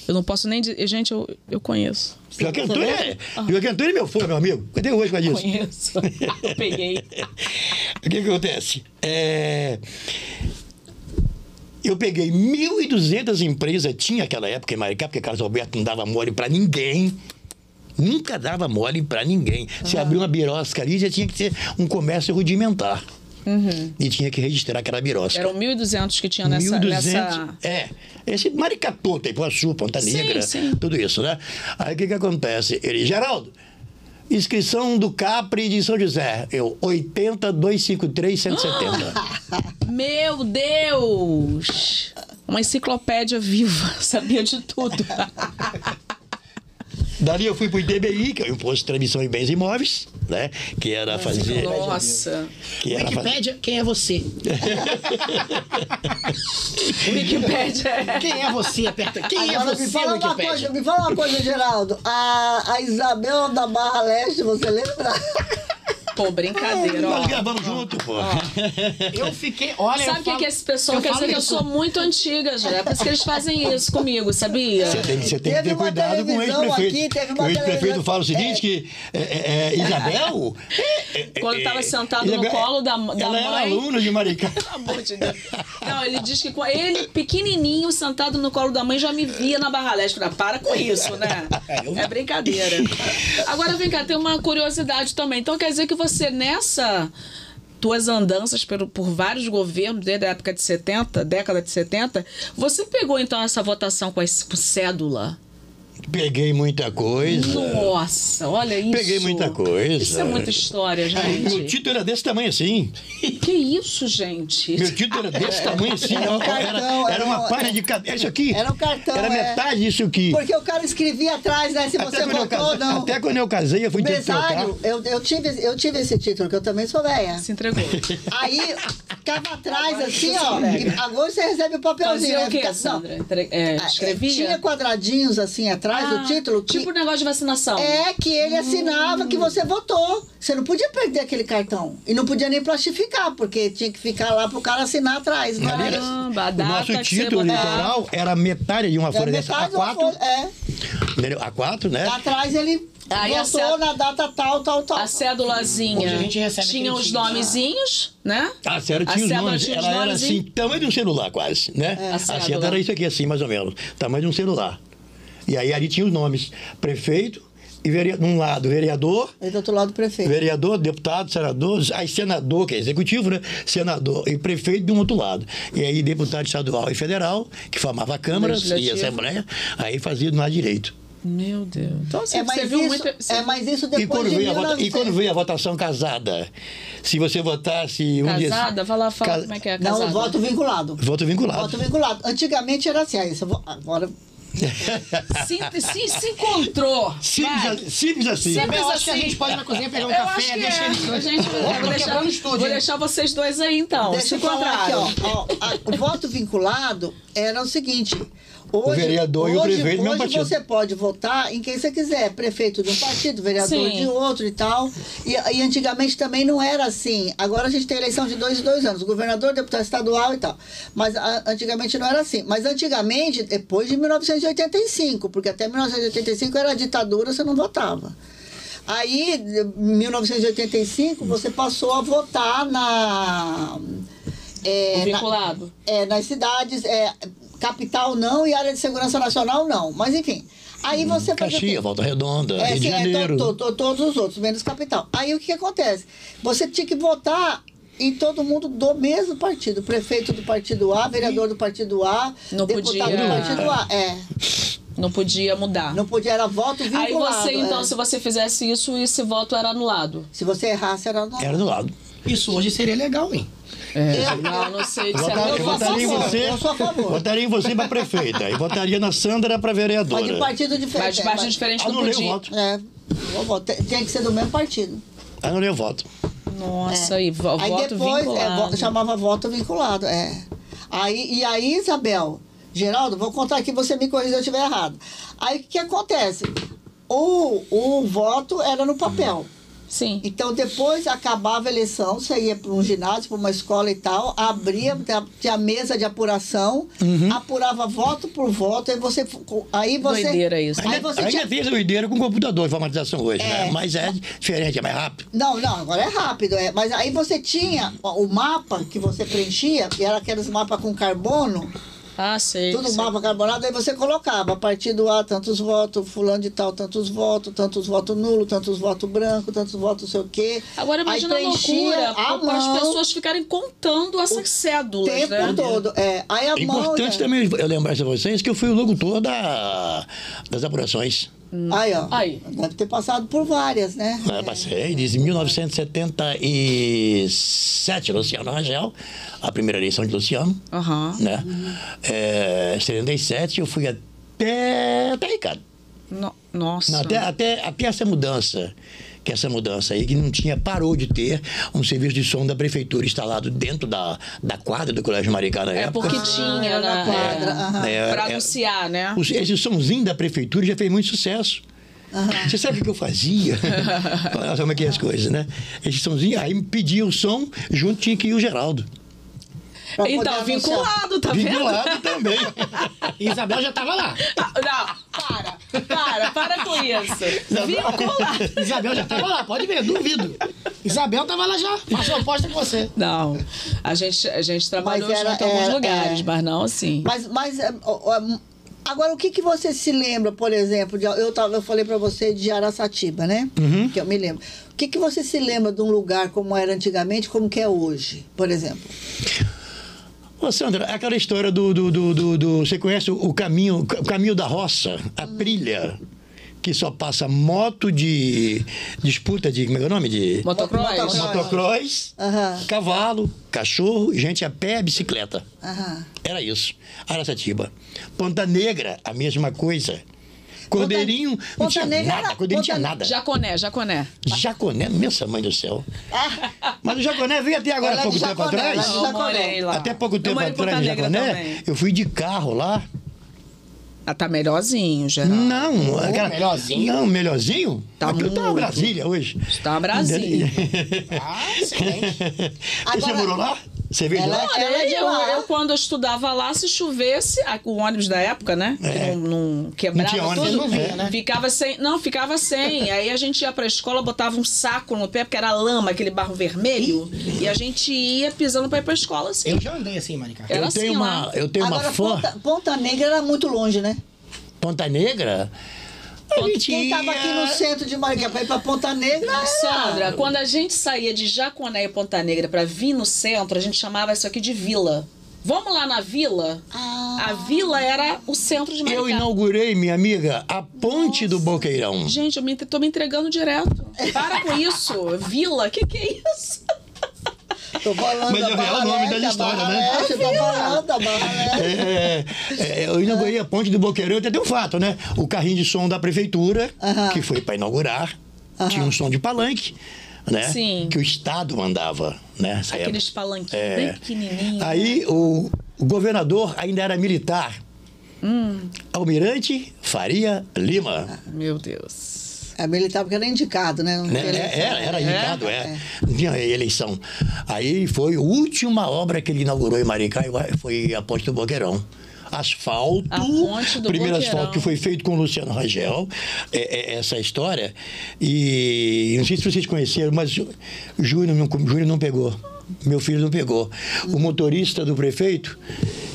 Eu não posso nem dizer. Gente, eu conheço. Joaquim Antônio é meu fã, meu amigo. Cadê hoje com isso? Conheço. Eu peguei. O que acontece? Eu peguei 1.200 empresas, tinha aquela época em Maricá, porque Carlos Alberto não dava mole pra ninguém. Nunca dava mole pra ninguém. Se abriu uma birosca ali, já tinha que ser um comércio rudimentar. E tinha que registrar aquela birosca. Eram 1.200 que tinha nessa... 1.200, esse Maricá todo, Ipuaçu, Ponta Negra, sim. tudo isso, né? Aí o que acontece? Ele, Geraldo, inscrição do Capri de São José. Eu, 80.253.170. Meu Deus! Uma enciclopédia viva. Sabia de tudo. Dali eu fui pro ITBI, que é o Imposto de Transmissão de Bens Imóveis, né? Que era fazer... Nossa. Que era Wikipédia, quem é você? Wikipédia. Quem é você? Aperta. Quem é Agora, você, me fala uma Wikipédia? coisa, me fala uma coisa, Geraldo. A Isabel da Barra Leste, você lembra? Pô, brincadeira, ó. Nós gravamos junto, pô. Eu fiquei... Olha, Sabe o que é esse pessoal quer dizer? Que eu sou muito antiga já. É por isso que eles fazem isso comigo, sabia? Você tem que Teve ter uma cuidado com o televisão aqui, ex-prefeito. teve uma O ex-prefeito televisão- fala o seguinte, que Isabel... Quando tava sentado no Isabel, colo da ela era mãe... aluna de Maricá. Pelo amor de Deus. Não, ele diz que ele, pequenininho, sentado no colo da mãe, já me via na Barra Leste. Falei, para com isso, né? É brincadeira. Agora, vem cá, tem uma curiosidade também. Então, quer dizer que você, nessa tuas andanças por vários governos, desde a época de 70, década de 70, você pegou, então, essa votação com cédula? Peguei muita coisa. Nossa, olha isso. Peguei muita coisa. Isso é muita história, Meu gente. título era desse tamanho assim. Que isso, gente? Meu título era desse tamanho assim. Era um cartão, Era uma página de cabeça. Isso aqui. Era um cartão, Era metade disso aqui. Porque o cara escrevia atrás, né? Se você votou ou não. Até quando eu casei, eu fui ter que trocar. Mesário, eu tive esse título, que eu também sou velha. Se entregou. Aí, ficava atrás, assim, ó. E agora você recebe o papelzinho, Fazia né? o quê, Fica- Sandra? não, Escrevia? Tinha quadradinhos, assim, atrás do título. Que Tipo o negócio de vacinação. que ele assinava que você votou. Você não podia perder aquele cartão. E não podia nem plastificar, porque tinha que ficar lá pro cara assinar atrás. Não era isso? Caramba, a O data nosso que você título botar. eleitoral era metade de uma folha dessa. metade de uma A4. folha, Entendeu? A4, né? Atrás ele Aí a votou cédula- na data tal. A cédulazinha Hoje a gente recebe tinha aquele os título. nomezinhos, né? A cédula A tinha os cédula nomes. tinha os Ela era nomes assim, tamanho de um celular quase, né? A A cédula. cédula era isso aqui, assim, mais ou menos. Tamanho de um celular. E aí ali tinha os nomes. Prefeito e vereador. Num lado, vereador. E do outro lado, o prefeito. Vereador, deputado, senador, aí senador, que é executivo, né? Senador e prefeito de um outro lado. E aí deputado estadual e federal, que formava a Câmara e a Legislativo. Assembleia, aí fazia do lado direito. Meu Deus. Então você, Mas você viu isso, muito. mas isso E depois quando, de veio 1900. e quando veio a votação casada, se você votasse um dia... Casada? Fala como é que é casada. Não, voto vinculado. Voto vinculado. Voto vinculado. Antigamente era assim, agora... Se encontrou. Vai. Simples assim. Simples Eu acho que a assim. gente pode ir na cozinha pegar um Eu café, acho que deixa é. ele... A gente, vou deixar vocês dois aí, então. Deixa Se eu falar aqui, encontraram. o voto vinculado era o seguinte... Hoje, O vereador e o prefeito do mesmo hoje partido. você pode votar em quem você quiser. Prefeito de um partido, vereador Sim. de outro e tal. E antigamente também não era assim. Agora a gente tem eleição de 2 em 2 anos. Governador, deputado estadual e tal. Mas antigamente não era assim. Mas antigamente, depois de 1985, porque até 1985 era ditadura, você não votava. Aí, em 1985, você passou a votar O vinculado. nas cidades, capital não e área de segurança nacional não. Mas enfim, aí você faz o quê? Caxias, Volta Redonda, Rio de sim, Janeiro. todos os outros, menos capital. Aí o que acontece? Você tinha que votar em todo mundo do mesmo partido. Prefeito do partido A, vereador do partido A, Não deputado podia- do partido A. Não podia mudar. Não podia, era voto vinculado. Aí você, então, é. se você fizesse isso, esse voto era anulado. Se você errasse, era no... Era do lado. Isso hoje seria legal, hein? Não sei. Eu Se era votaria em você. Eu sou a favor. Votaria em você para prefeita. E votaria na Sandra para Mas de vereadora. partido diferente. Mas de partido diferente não Anulei o podia. voto. Eu voto. Tem que ser do mesmo partido. Anulei o voto. Nossa, e Aí voto depois, vinculado. chamava voto vinculado, Aí, Isabel, Geraldo, vou contar aqui, você me corrija se eu estiver errado. Aí, o que acontece? o voto era no papel. Sim. Então, depois acabava a eleição, você ia para um ginásio, para uma escola e tal, abria, tinha a mesa de apuração, apurava voto por voto, aí você... Doideira isso. Aí você Ainda tinha... fez doideira com computador, informatização hoje, né? Mas é diferente, é mais rápido. Não, agora é rápido, mas aí você tinha o mapa que você preenchia, e era aqueles mapas com carbono, Ah, sei. tudo sei. mapa carbonado, aí você colocava, a partir do A, tantos votos, fulano de tal, tantos votos nulo, tantos votos branco, tantos votos não sei o quê. Agora imagina a Aí preenchia loucura para as pessoas ficarem contando essas cédulas, o tempo né? todo. Aí a É mão... importante também eu lembrar a vocês que eu fui o locutor das apurações. Aí, ó. Aí. Deve ter passado por várias, né? Eu passei desde 1977, Luciano Rangel, a primeira eleição de Luciano, Aham. né? 77 eu fui até Ricardo. Nossa. Não, até essa mudança, aí, que não tinha, parou de ter um serviço de som da prefeitura instalado dentro da quadra do Colégio Maricá na época. Porque tinha na quadra. para anunciar, né? Esse somzinho da prefeitura já fez muito sucesso. Você sabe o que eu fazia? Olha como é que é as coisas, né? Esse somzinho, aí me pedia o som, junto tinha que ir o Geraldo. Pra poder Então, anunciar. vinculado, tá vendo? Vinculado também. Isabel já tava lá. Não, para com isso. Vinculado. Isabel já tava lá, pode ver, duvido. Isabel tava lá já, passou a aposta com você. Não, a gente trabalhou Mas junto em alguns lugares, mas não assim. Mas agora, o que você se lembra, por exemplo, eu falei pra você de Araçatiba, né? Que eu me lembro. O que você se lembra de um lugar como era antigamente, como que é hoje, por exemplo? Ô, Sandra, aquela história do você conhece o caminho da roça, a trilha, que só passa moto de disputa de, como é que é o nome? De Motocross. motocross, cavalo, cachorro, gente a pé, bicicleta. Era isso. Araçatiba. Ponta Negra, a mesma coisa. Cordeirinho, não tinha nada. Cordeirinho não tinha nada. Jaconé. Jaconé, nossa mãe do céu. Mas o Jaconé veio até agora, Ela é pouco de tempo Jaconé, atrás. ela é de Jaconé. morei lá. Até pouco tempo morei em atrás, Ponta no Negra Jaconé, também. eu fui de carro lá. Ah, tá melhorzinho, Geraldo. Não, melhorzinho? Não, melhorzinho? Tá Aquilo tá uma muito. Brasília hoje. Tá uma Brasília. Excelente. Você Agora- morou lá? Você veio de lá? Ela é de lá. Eu, quando eu estudava lá, se chovesse, o ônibus da época, né? Que não quebrava Não tinha ônibus, tudo. não vinha, né? Ficava sem. Aí a gente ia pra escola, botava um saco no pé, porque era lama, aquele barro vermelho. E a gente ia pisando pra ir pra escola, assim. Eu já andei assim, Maricá. Era Eu tenho assim lá. Agora, uma fã. Ponta Negra era muito longe, né? Ponta Negra? A gente Quem tava aqui no centro de Maricá pra ir pra Ponta Negra... Sandra, quando a gente saía de Jaconé e Ponta Negra pra vir no centro, a gente chamava isso aqui de vila. Vamos lá na vila? A vila era o centro de Maricá. Eu inaugurei, minha amiga, a ponte do Boqueirão. Gente, tô me entregando direto. Para com isso. Vila, que é isso? Tô falando Mas é o real nome da história, né? Você tá falando da Barra Leste. Eu inaugurei a ponte do Boqueirão, até tem um fato, né? O carrinho de som da prefeitura, que foi para inaugurar, tinha um som de palanque, né? Sim. Que o Estado mandava, né? Essa Aqueles época. palanquinhos bem pequenininhos. Aí o governador ainda era militar. Almirante Faria Lima. Meu Deus. É militar porque era indicado, né? Não tinha eleição. Era indicado, não tinha eleição. Aí foi a última obra que ele inaugurou em Maricá, foi a ponte do Boqueirão. Asfalto, A ponte do primeiro Boqueirão. asfalto que foi feito com o Luciano Rangel, essa história. E não sei se vocês conheceram, mas Júnior não pegou. Meu filho não pegou. O motorista do prefeito.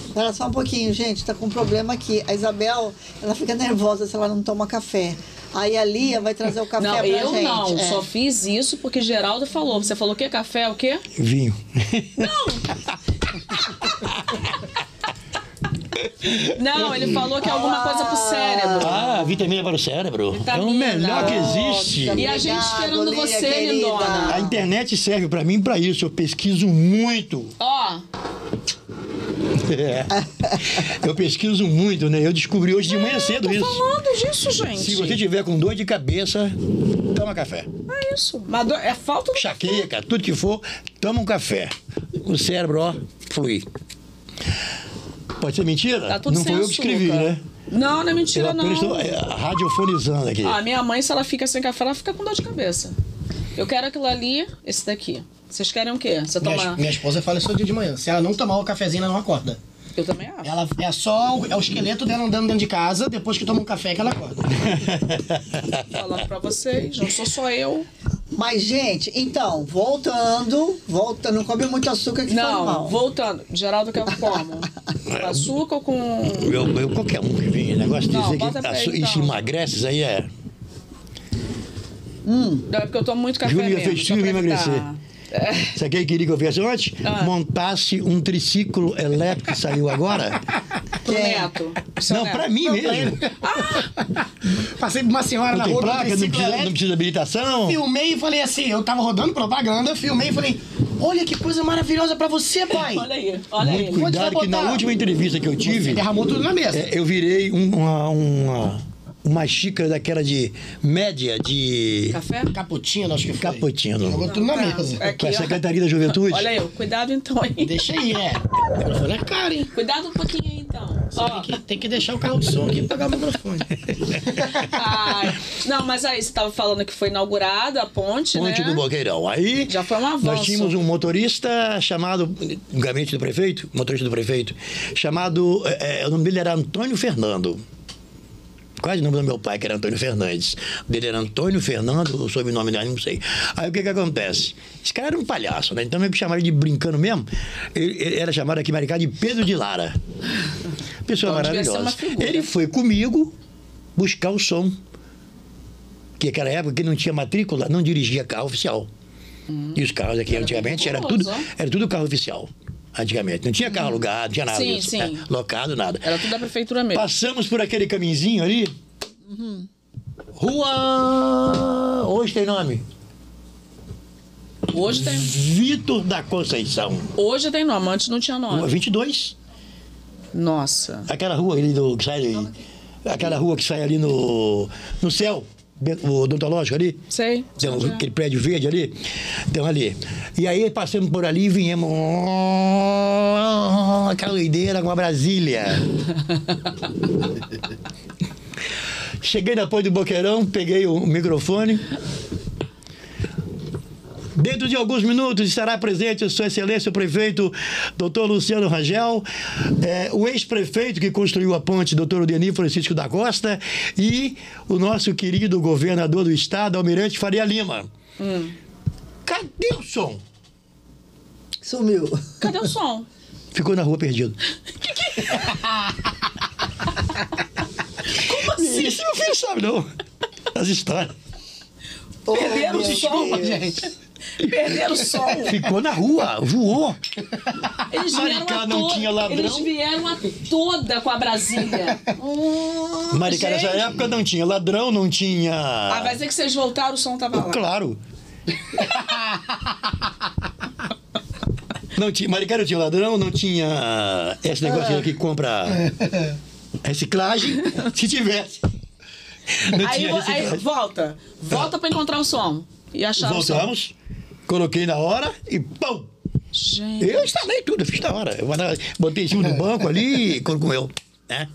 Espera só um pouquinho, gente, tá com um problema aqui. A Isabel, ela fica nervosa se ela não toma café. Aí a Lia vai trazer o café Não, pra eu gente. não. Só fiz isso porque Geraldo falou. Você falou o quê? Café, o quê? Vinho. Não, ele falou que é alguma coisa pro cérebro. Ah, vitamina para o cérebro. É o Vitamina. melhor que existe. E a gente Obrigado, esperando Lia, você, querida. lindona. A internet serve para mim para isso. Eu pesquiso muito. Ó, Eu pesquiso muito, né? Eu descobri hoje de manhã cedo tô isso. falando disso, gente. Se você tiver com dor de cabeça, toma café. É isso. Mas é falta do... Chaqueca, tudo que for, toma um café. O cérebro, ó, flui. Pode ser mentira? Tá tudo Não sem foi eu que escrevi, açúcar. né? Não é mentira, Eu apenas não. estou radiofonizando aqui. Ah, minha mãe, se ela fica sem café, ela fica com dor de cabeça. Eu quero aquilo ali, esse daqui. Vocês querem o quê? Você toma... Minha esposa faleceu dia de manhã. Se ela não tomar o cafezinho, ela não acorda. Eu também acho. Ela é só o esqueleto dela andando dentro de casa, depois que toma um café que ela acorda. Falando pra vocês, não sou só eu. Mas, gente, então, voltando, não come muito açúcar que faz Não, mal. voltando. Geraldo, que eu como? Com açúcar ou com... Eu qualquer um que vinha, negócio de Não, dizer bota que pra ele, isso então. emagrece, isso aí é... Não, é porque eu tomo muito café Júlia mesmo. fez só tudo pra pra emagrecer. evitar. É. Sabe o que queria que eu fizesse ontem? Ah. Montasse um triciclo elétrico que saiu agora. Pro Neto. Pro seu Não, neto. pra mim mesmo. Passei por uma senhora Não na tem rua, placa, não precisa de habilitação. Filmei e falei assim, eu tava rodando propaganda, filmei e falei, olha que coisa maravilhosa pra você, pai. Olha aí, olha Muito aí. Onde cuidado vai que na botar? última entrevista que eu Você tive, derramou tudo na mesa. eu virei uma xícara daquela de média de Café? Cappuccino, acho que foi. cappuccino. Jogou tudo na Tá. mesa. Aqui, Com a ó. Secretaria da Juventude. Olha aí, cuidado então aí. Deixa aí, O microfone é caro, hein? Cuidado um pouquinho aí então. Ó. Tem que deixar o carro de som aqui pra pagar o microfone. Ai. Não, mas aí você tava falando que foi inaugurada a ponte, Ponte né? do Boqueirão. Aí Já foi um avanço. nós tínhamos um motorista chamado, no gabinete do prefeito, motorista do prefeito, chamado, o nome dele era Antônio Fernando. Quase o nome do meu pai, que era Antônio Fernandes. O dele era Antônio Fernando, o sobrenome dele, não sei. Aí o que acontece? Esse cara era um palhaço, né? Então meio que chamaram ele de brincando mesmo. Ele era chamado aqui em Maricá de Pedro de Lara. Pessoa Então, devia ser maravilhosa. uma figura. Ele foi comigo buscar o som. Que naquela época que não tinha matrícula, não dirigia carro oficial. E os carros aqui antigamente era tudo carro oficial. Antigamente. Não tinha carro alugado, não tinha nada Sim, disso. sim. Né? Locado, nada. Era tudo da prefeitura mesmo. Passamos por aquele caminhozinho ali. Rua. Hoje tem nome? Hoje tem. Vitor da Conceição. Hoje tem nome, antes não tinha Rua nome. 22. Nossa. Aquela rua ali que sai ali. Aquela rua que sai ali no céu. O odontológico ali. Sei. Tem aquele prédio verde ali. Então ali. E aí passamos por ali e viemos. Aquela doideira com a Brasília. Cheguei na Ponte do Boqueirão, peguei o microfone. Dentro de alguns minutos estará presente Sua Excelência o prefeito Dr. Luciano Rangel, o ex-prefeito que construiu a ponte, Dr. Odenir Francisco da Costa, e o nosso querido governador do estado, Almirante Faria Lima. Cadê o som? Sumiu. Cadê o som? Ficou na rua perdido. Como assim? Isso meu filho sabe, não. As histórias. Perderam o meu som, Deus. gente. Perderam o som. Ficou na rua, voou. Eles vieram Maricá a não to- tinha ladrão. Eles vieram a toda com a Brasília. Maricá, nessa gente. época não tinha ladrão, não tinha... Ah, vai dizer que vocês voltaram, o som tava lá. Claro. Não tinha, Maricá não tinha ladrão, não tinha esse negócio que compra reciclagem. Se tivesse. Não Aí, tinha reciclagem. volta pra encontrar o som. E achar o som. Voltamos, coloquei na hora e pum! Gente. Eu instalei tudo, eu fiz na hora. Eu botei em cima do banco ali e comeu, né?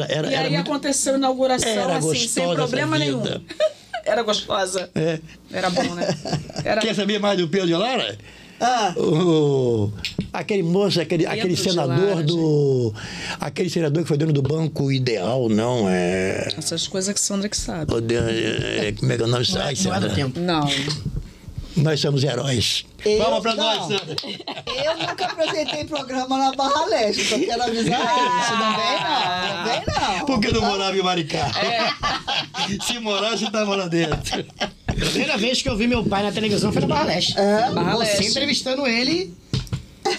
Era E aí muito... aconteceu a inauguração, Era assim, sem gostosa problema essa nenhum. vida. Era gostosa. É. Era bom, né? Era... Quer saber mais do Pedro de Lara? Ah, Aquele moço, aquele de senador Lara, do... Aquele senador que foi dono do Banco Ideal, não é... Essas coisas que Sandra que sabe. Como é que é o nome? Ai, Não é do Sandra. tempo. Não. Nós somos heróis. Vamos pra nós, não. Sandra. Eu nunca apresentei programa na Barra Leste, só quero avisar isso. Não vem não, não vem não. Por que não morava em Maricá? Se morasse, tava lá dentro. A primeira vez que eu vi meu pai na televisão foi na Barra Leste. Barra Você Leste. entrevistando ele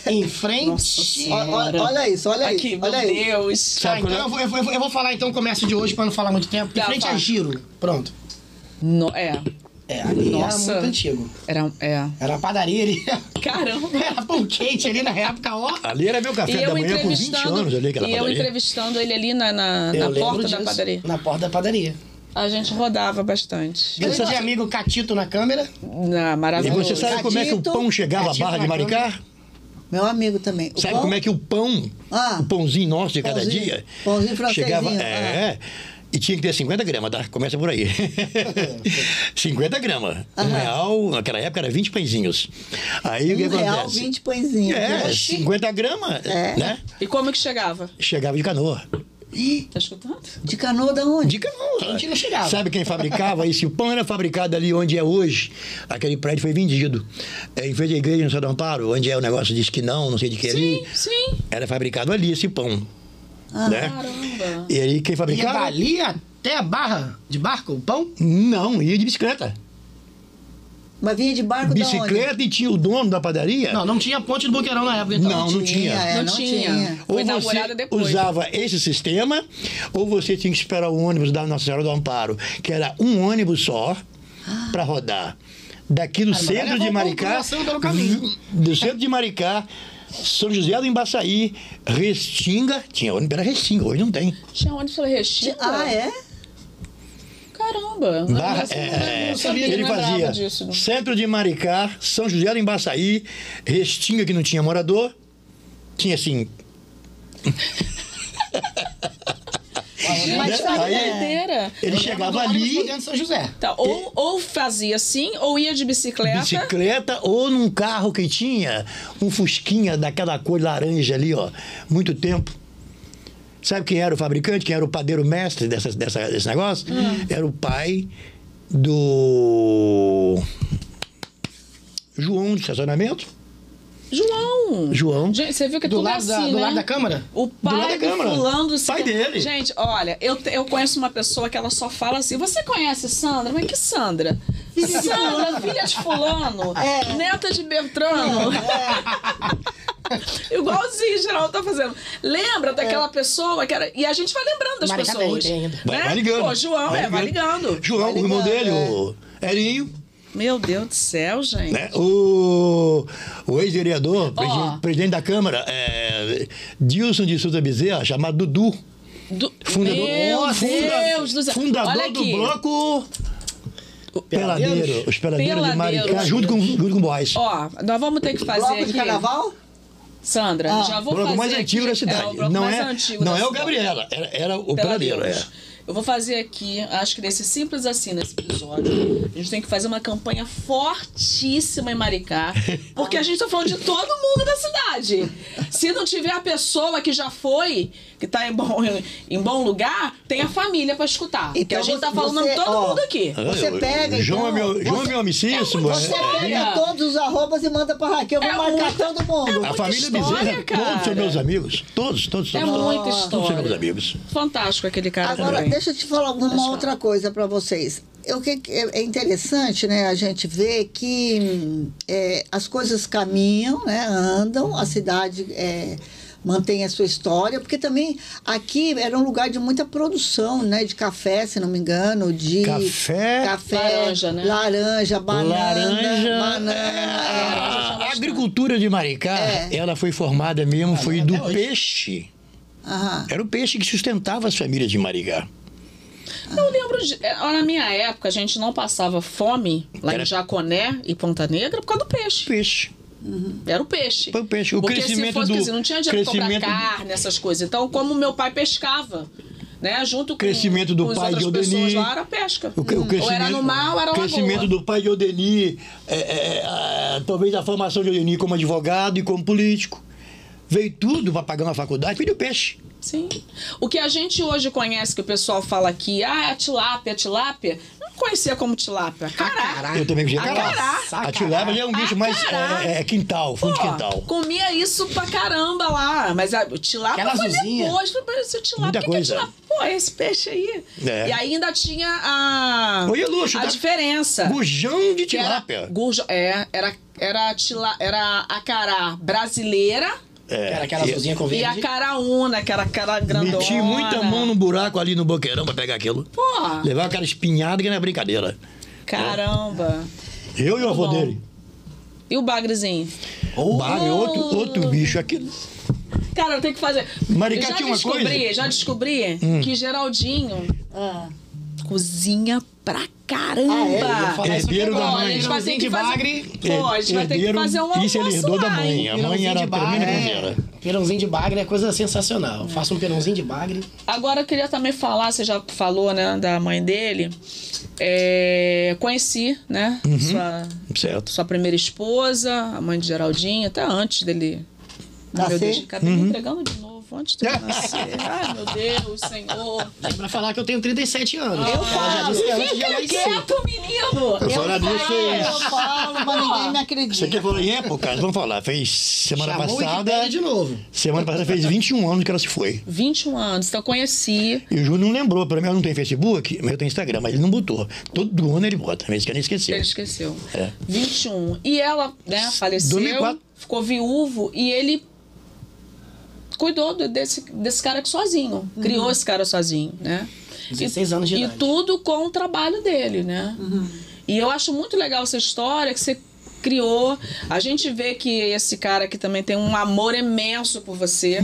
em frente. Olha isso, olha Aqui, isso. meu Olha isso. Deus. Tá, então eu vou falar então o comércio de hoje pra não falar muito tempo. Em Tá, frente vai. a Giro. Pronto. Ali Nossa. era muito antigo. Era. Era uma padaria ali. Caramba. Era pão quente ali na época, ó. Ali era meu E café da eu manhã por 20 anos ali, aquela e eu padaria. entrevistando ele ali na Eu lembro porta da disso. padaria. Na porta da padaria. A gente rodava bastante. Grande amigo Catito na câmera. Maravilhoso. E você sabe como é que o pão chegava à Catito Barra de na Maricá? Meu amigo também. O Sabe pão? como é que o pão, Ah. o pãozinho nosso de cada Pãozinho. dia, Pãozinho francesinho. chegava... E tinha que ter 50 gramas, tá? Começa por aí. 50 gramas. R$1, naquela época era 20 pãezinhos. Aí o que acontece? R$1, 20 pãezinhos. É, 50 gramas, né? E como que chegava? Chegava de canoa. Tá escutando? De canoa da onde? De canoa. Quente não chegava. Sabe quem fabricava isso? O pão era fabricado ali onde é hoje. Aquele prédio foi vendido. Em frente à igreja no São Amparo, onde é o negócio de esquinão, não sei de que ali. Sim. Era fabricado ali esse pão. Né? Caramba. E aí quem Ia fabricava? dali até a Barra de barco, o pão? Não, ia de bicicleta. Mas vinha de barco da onde? Bicicleta e tinha o dono da padaria. Não tinha ponte do Boqueirão na época, então. Não tinha. É, Não tinha. Ou Foi inaugurada você depois. usava esse sistema, ou você tinha que esperar o ônibus da Nossa Senhora do Amparo, que era um ônibus só para rodar. Daqui do mas centro levou de Maricá, população pelo caminho. do centro de Maricá, São José do Embaçaí, Restinga, tinha ônibus para Restinga, hoje não tem. Tinha onde eu falei Restinga? Ah, é? Caramba. Barra, Não sabia, ele não lembrava fazia disso, não. centro de Maricá, São José do Embaçaí, Restinga, que não tinha morador, tinha assim. Mas Né? sabe, Aí- Doideira. Ele Eu chegava lembro do ônibus ali, por dentro de São José. Tá, ou fazia assim, ou ia de bicicleta. bicicleta, ou num carro que tinha um fusquinha daquela cor laranja ali, ó, muito tempo. Sabe quem era o fabricante, quem era o padeiro mestre desse negócio? Era o pai do João do estacionamento. João. Gente, você viu que é Do tudo lado, assim, do né? lado da Câmara? O Do lado pai da do Câmara. fulano... Pai dele. Gente, olha, eu conheço uma pessoa que ela só fala assim, você conhece Sandra? Mas que Sandra? Sandra, filha de fulano, neta de Beltrano. Igualzinho o Geraldo tá fazendo. Lembra daquela pessoa que era... E a gente vai lembrando das Maricá pessoas. tem ainda. Vai ligando. Pô, João, vai ligando. João, o irmão dele, o Erinho, Meu Deus do céu, gente. né? O ex-vereador, Ó. presidente da Câmara, Dilson de Souza Bezerra, chamado Dudu. Fundador, Meu Deus do céu. fundador Olha do aqui. bloco Peladeiro, os Peladeiros de Maricá, Peladeiros. junto com o Boys. Ó, nós vamos ter que fazer Bloco aqui... de carnaval? Sandra, já O vou bloco fazer mais antigo aqui, da cidade. o bloco não mais é, antigo não da é o cidade. Gabriela, era o Peladeiro. Peladeiros. Eu vou fazer aqui, acho que desse simples assim nesse episódio. A gente tem que fazer uma campanha fortíssima em Maricá, porque a gente tá falando de todo mundo da cidade. Se não tiver a pessoa que já foi, que tá em bom lugar, tem a família pra escutar. Porque Então a gente tá você- falando você- todo ó, mundo aqui. Você pega, João então, João é meu amicíssimo. Você pega todos os arrobas e manda pra Raquel. Eu É vou marcar muita- todo mundo. A muita família história, Bezerra, cara. todos são meus amigos. Todos. É muita Todos são história. meus amigos. Fantástico aquele cara Agora, também. deixa eu te falar uma outra coisa para vocês. É interessante, né, a gente ver que as coisas caminham, né, andam, a cidade mantém a sua história, porque também aqui era um lugar de muita produção, né, de café, se não me engano, de Café, laranja, né? laranja, banana, A agricultura de Maricá, ela foi formada mesmo, foi do até hoje. peixe. Aham. Era o peixe que sustentava as famílias de Maricá. Eu lembro na minha época, a gente não passava fome lá Era- em Jaconé e Ponta Negra por causa do peixe. Peixe. Era o peixe. Foi o peixe. O Porque crescimento se fosse, do- quer dizer, não tinha dinheiro pra comprar crescimento do- carne, essas coisas. Então, como meu pai pescava, né? Junto com, Crescimento do com as pai de outras pessoas Odeni. lá, era pesca. O crescimento, Ou era no mar, ou era o lagoa. crescimento do pai de Odeni, talvez a formação de Odeni como advogado e como político. Veio tudo para pagar uma faculdade, filho do peixe. Sim. O que a gente hoje conhece, que o pessoal fala aqui, a tilápia, não conhecia como tilápia. Cará. Eu também conhecia Acará. cará. A tilápia é um bicho mais Acará. quintal, fundo de Pô, quintal. comia isso pra caramba lá. Mas o tilápia Aquela foi azulzinha. depois. Esse tilápia, Muita o que é coisa. tilápia? Pô, esse peixe aí. É. E ainda tinha a Luxo, a tá? diferença. Gurjão de Que era, tilápia. era acará brasileira Era aquela azulzinha com e a verde. caraúna, que era aquela grandona. Meti muita mão no buraco ali no boqueirão pra pegar aquilo. Pô, Levar aquela espinhada que não é brincadeira. caramba. Eu e o avô bom. dele. E o bagrezinho? O bagre, outro bicho aqui. Cara, eu tenho que fazer. Maricá Eu tinha uma coisa. já descobri que Geraldinho, cozinha pra caramba. Ah, é? Eu ia falar isso aqui Herdeiro da agora, mãe. A gente vai ter que de fazer... bagre. Pô, a gente vai ter que fazer um almoço Isso ele herdou da lá, mãe. hein? A mãe era pelo menos cozinheira. Pirãozinho de bagre é coisa sensacional. Eu faço um pirãozinho de bagre. Agora eu queria também falar, você já falou, né, da mãe dele. Conheci, né, Certo. sua primeira esposa, a mãe de Geraldinho, até antes dele... Ai, meu Nascer? Deus, acabei me entregando de novo, antes de nascer. Ai, meu Deus, Senhor. Pra falar que eu tenho 37 anos. Eu Ela já falo, disse que antes de fica nascer. quieto, menino. Eu falo disso, Eu falo, mas ninguém me Você acredita. quer falar em época? Vamos falar. Fez semana Chamou o passada. Wikipédia de novo. Semana passada fez 21 anos que ela se foi. 21 anos, então eu conheci. E o Júnior não lembrou. Pelo menos não tem Facebook, mas eu tenho Instagram, mas ele não botou. Todo ano ele bota, mas que ele esqueceu. Ele esqueceu. É. 21. E ela, né, faleceu, 2004. ficou viúvo e ele cuidou desse cara aqui sozinho. Criou esse cara sozinho, né? 16 anos de E idade. tudo com o trabalho dele, né? E eu acho muito legal essa história que você criou. A gente vê que esse cara aqui também tem um amor imenso por você,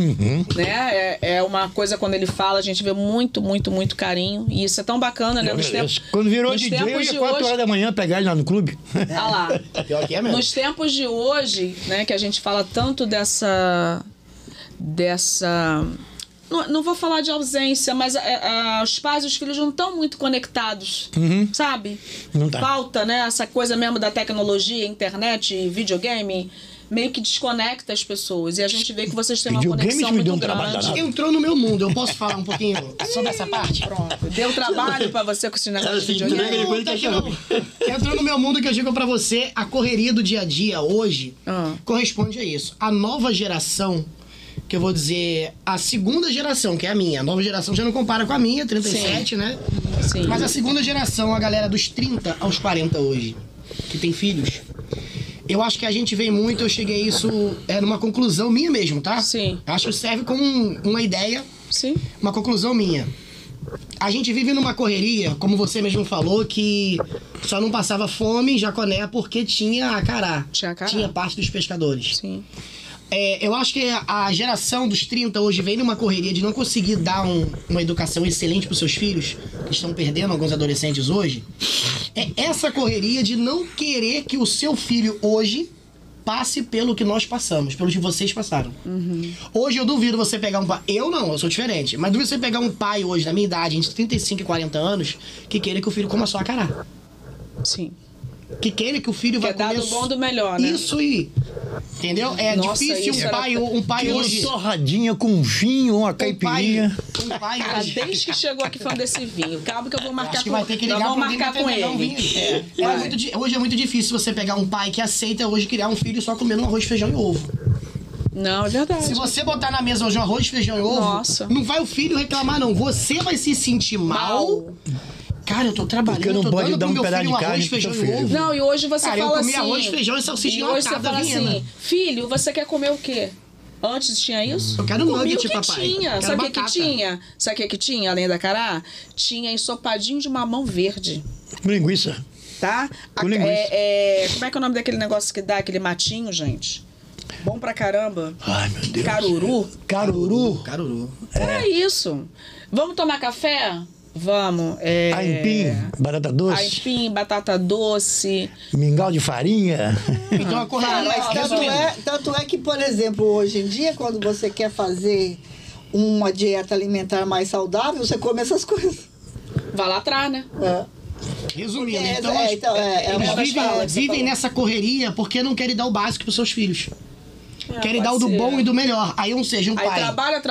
né? É uma coisa, quando ele fala, a gente vê muito, muito, muito carinho. E isso é tão bacana, né? Eu agradeço. Quando virou nos DJ, eu tempos ia de 4 hoje- horas da manhã pegar ele lá no clube. Ah lá. Pior que é mesmo. Nos tempos de hoje, né, que a gente fala tanto dessa não vou falar de ausência, mas os pais e os filhos não estão muito conectados, sabe? Não tá. Falta, né, essa coisa mesmo da tecnologia, internet, videogame, meio que desconecta as pessoas. E a gente vê que vocês têm uma Videogame conexão me muito deu um trabalho grande. danado. Entrou no meu mundo. Eu posso falar um pouquinho sobre essa parte? Pronto. Deu trabalho pra você com esse negócio de videogame? depois Tá que que não. Entrou no meu mundo que eu digo pra você, a correria do dia a dia hoje corresponde a isso. A nova geração, que eu vou dizer, a segunda geração, que é a minha. A nova geração já não compara com a minha, 37, né? Sim. Mas a segunda geração, a galera dos 30 aos 40 hoje, que tem filhos. Eu acho que a gente vem muito, eu cheguei a isso numa conclusão minha mesmo, tá? Sim. Eu acho que serve como uma ideia, Sim. uma conclusão minha. A gente vive numa correria, como você mesmo falou, que só não passava fome em Jaconé porque tinha acará. Tinha acará. Tinha parte dos pescadores. Sim. Eu acho que a geração dos 30 hoje vem numa correria de não conseguir dar uma educação excelente para os seus filhos, que estão perdendo alguns adolescentes hoje. É essa correria de não querer que o seu filho hoje passe pelo que nós passamos, pelo que vocês passaram. Hoje eu duvido você pegar um pai... Eu não, eu sou diferente. Mas duvido você pegar um pai hoje, da minha idade, entre 35 e 40 anos, que queira que o filho coma só acará. Sim. Que queira que o filho Que vai é dar comer... do bom do melhor, né? Isso aí. Entendeu? É Nossa, difícil isso um pai Aquela hoje... torradinha com vinho, uma caipirinha. Um pai Ah, hoje... desde que chegou aqui falando desse vinho. Calma que eu vou marcar Acho que com vai ter que nós ligar vamos pra alguém marcar pra com tentar dar um ele. vinho. Hoje é muito difícil você pegar um pai que aceita hoje criar um filho só comendo arroz, feijão e ovo. Não, é verdade. Se você botar na mesa hoje um arroz, feijão e ovo, Nossa. não vai o filho reclamar, não. Você vai se sentir mal. Cara, eu tô trabalhando, Porque não eu tô pode dando dar pro um meu pedaço filho de carne arroz, pro feijão seu e filho. ovo. Não, e hoje você Cara, eu fala comi assim... arroz, feijão e salsicha E hoje você enlatada, fala Viena. assim, filho, você quer comer o quê? Antes tinha isso? Eu quero Comi nugget, o que papai. tinha. Quero Sabe o que batata. tinha? Sabe o que tinha, além da cará? Tinha ensopadinho de mamão verde. Linguiça. Tá? Com linguiça. Como é que é o nome daquele negócio que dá, aquele matinho, gente? Bom pra caramba. Ai, meu Deus. Caruru. Caruru. Caruru. É isso. Vamos tomar café? Vamos. Aipim, batata doce, Aipim, batata doce. mingau de farinha. Então a correria... Mas tanto é que, por exemplo, hoje em dia, quando você quer fazer uma dieta alimentar mais saudável, você come essas coisas. Vai lá atrás, né? Resumindo, É, então, é eles uma das falas, vivem você nessa correria porque não querem dar o básico pros seus filhos. Querem pode dar o do ser. bom e do melhor. Aí um seja um Aí pai. trabalha.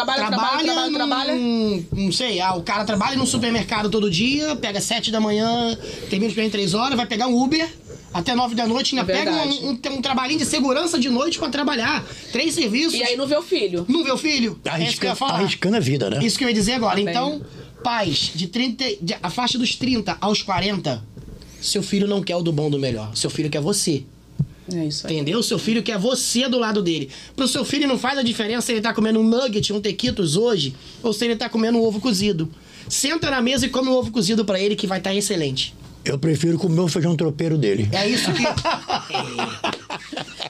Não sei, o cara trabalha no supermercado todo dia, pega 7 da manhã, termina de 3 horas, vai pegar um Uber até 9 da noite, ainda pega Verdade. um trabalhinho de segurança de noite pra trabalhar. 3 serviços. E aí não vê o filho. Não vê o filho? É isso que eu ia falar. Arriscando a vida, né? Isso que eu ia dizer agora. Também. Então, pais, a faixa dos 30 aos 40, seu filho não quer o do bom do melhor. Seu filho quer você. É isso aí. Entendeu? Seu filho quer você do lado dele. Pro seu filho não faz a diferença se ele tá comendo um nugget, um tequitos hoje, ou se ele tá comendo um ovo cozido. Senta na mesa e come um ovo cozido pra ele que vai estar excelente. Eu prefiro comer o feijão tropeiro dele. É isso que...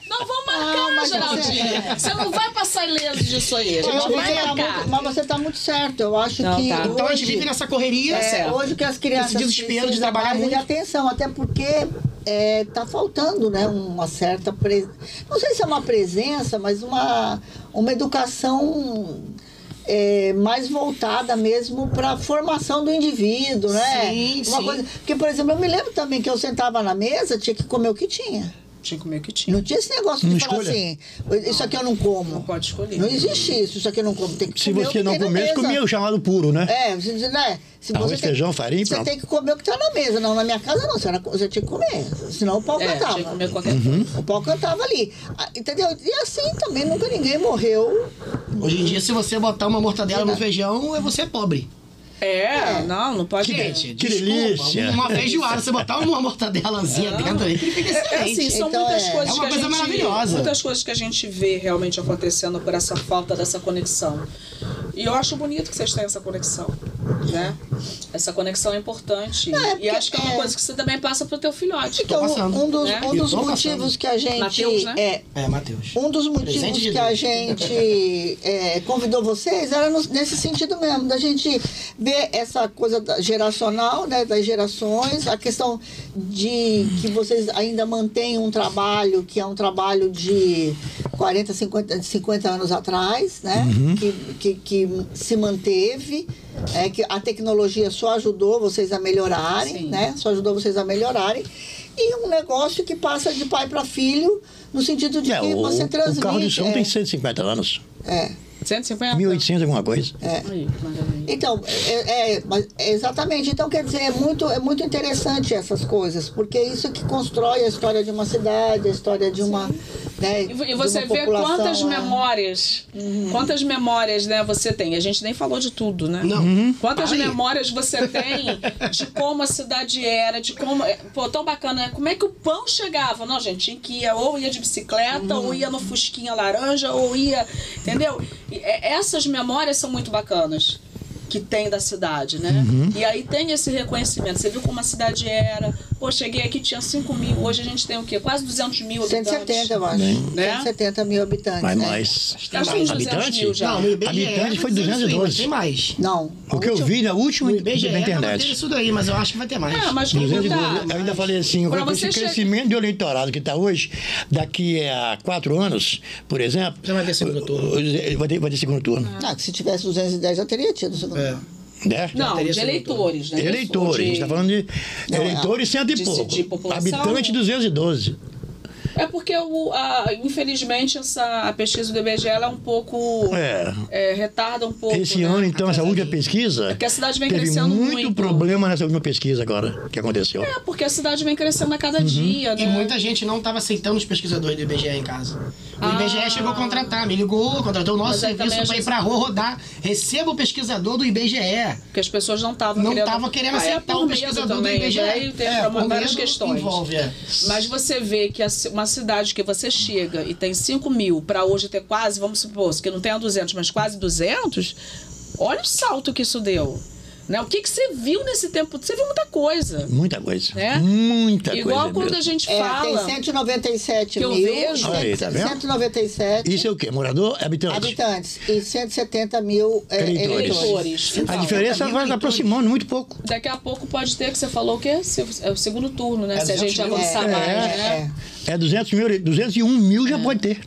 Não, vamos marcar cá, mas Geraldinho. Você não vai passar ileso disso aí. A gente vai marcar. Mas você tá muito certo. Eu acho Não, que. tá. Então a gente vive nessa correria. Hoje que as crianças Esse desespero de precisam trabalhar mais muito. de atenção, até porque tá faltando, né, uma certa não sei se é uma presença, mas uma educação mais voltada mesmo para a formação do indivíduo, né? Sim, uma sim. coisa, porque, por exemplo, eu me lembro também que eu sentava na mesa, tinha que comer o que tinha. Tinha que comer o que tinha. Não tinha esse negócio de Não falar escolha. assim, isso aqui eu não como. Não pode escolher. Não existe isso eu não como. Tem que Se comer o você que não tem na comesse, mesa. comia o chamado puro, né? Você diz, né? Se Arroz, você tem- feijão, farinha e Você pronto. tem que comer o que está na mesa. Não, na minha casa não. Você tinha que comer. Senão o pau cantava. Tinha que comer qualquer coisa. O pau cantava ali. Entendeu? E assim também nunca ninguém morreu. Hoje em dia, se você botar uma mortadela no feijão, você é pobre. Não pode. Gente, Que desculpa, delícia. uma feijoada, você botar uma mortadelazinha dentro aí, fica excelente. Assim, são Então, muitas é coisas uma que a coisa gente, maravilhosa. muitas coisas que a gente vê realmente acontecendo por essa falta dessa conexão. E eu acho bonito que vocês tenham essa conexão, né? Essa conexão é importante. porque E acho que é uma coisa que você também passa pro teu filhote. Então, passando. um dos, Né? um dos Eu tô motivos passando. que a gente. Mateus, né? Matheus. Um dos motivos Presente de que a Deus. gente convidou vocês era nesse sentido mesmo, da gente ver essa coisa geracional, né, das gerações, a questão de que vocês ainda mantêm um trabalho que é um trabalho de 40, 50 anos atrás, né, que se manteve, que a tecnologia só ajudou vocês a melhorarem, Sim. né, só ajudou vocês a melhorarem, e um negócio que passa de pai para filho, no sentido de que você transmite. O carro de som tem 150 anos. 150? 1800 alguma coisa. Aí, maravilha. Então, exatamente. Então, quer dizer, é muito interessante essas coisas, porque é isso que constrói a história de uma cidade, a história de uma. Né, E você de uma vê população, quantas memórias, né, você tem. A gente nem falou de tudo, né? Não. Quantas Para aí. memórias você tem de como a cidade era, de como... Pô, tão bacana, né? Como é que o pão chegava? Não, gente, tinha que ir, ou ia de bicicleta, ou ia no Fusquinha laranja, ou ia... Entendeu? E, essas memórias são muito bacanas que tem da cidade, né? E aí tem esse reconhecimento. Você viu como a cidade era. Pô, cheguei aqui, tinha 5 mil. Hoje a gente tem o quê? Quase 200 mil habitantes. 170, eu acho. Né? 170 mil habitantes. Mas né? mais. Acho que tem uns 200 mil já. Não, no IBGE Habitante foi vai ter isso aí, 212. mas tem mais. Não. O que eu vi na última No IBGE na vai ter internet. isso daí, mas eu acho que vai ter mais. Mas vamos 212. botar. Eu ainda falei assim, Pra com esse você crescimento do eleitorado que está hoje, daqui a 4 anos, por exemplo. Você vai ter segundo turno. Vai ter segundo turno. Que se tivesse 210 já teria tido. Né? Não, teria de sido eleitores, né? Eleitores, a gente está falando de eleitores cento e de pouco. população. Habitante 212. É porque, infelizmente, a pesquisa do IBGE ela é um pouco... retarda um pouco, Esse né? ano, então, essa última pesquisa. Porque a cidade vem teve crescendo muito problema nessa última pesquisa agora, que aconteceu. Porque a cidade vem crescendo a cada dia, né? E muita gente não estava aceitando os pesquisadores do IBGE em casa. O IBGE chegou a contratar, me ligou, contratou o nosso Mas aí também serviço a para ir gente- pra rua rodar. Receba o pesquisador do IBGE. Porque as pessoas não estavam querendo aceitar por o medo pesquisador também, do IBGE. Aí tem por várias medo questões. Envolve, Mas você vê que uma cidade que você chega e tem 5 mil para hoje ter quase, vamos supor, que não tenha 200, mas quase 200, olha o salto que isso deu. Né? O que você viu nesse tempo? Você viu muita coisa. Muita coisa. Né? Muita Igual coisa. quando mesmo. a gente Tem fala... 197 que eu mil. vejo. Aí, tá vendo? 197 Isso é o quê? Morador? Habitante? habitantes e 170 mil Eleitores. eleitores. A diferença vai se aproximando muito pouco. Daqui a pouco pode ter, que você falou, o quê? É o segundo turno, né? Se a 200 gente mil. avançar mais, né? 201 mil já pode ter.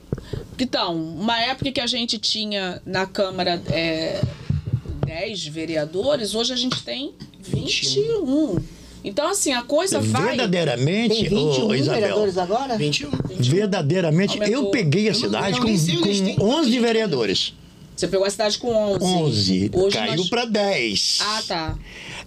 Então, uma época que a gente tinha na Câmara 10 vereadores, hoje a gente tem 21. Então, assim, a coisa vai... Verdadeiramente, Tem 21 mil Isabel, vereadores agora? 21. verdadeiramente, Aumentou. eu peguei a cidade eu nem sei onde tem com 11 gente. vereadores. Você pegou a cidade com 11. 11. Hoje Caiu nós... para 10. Ah, tá.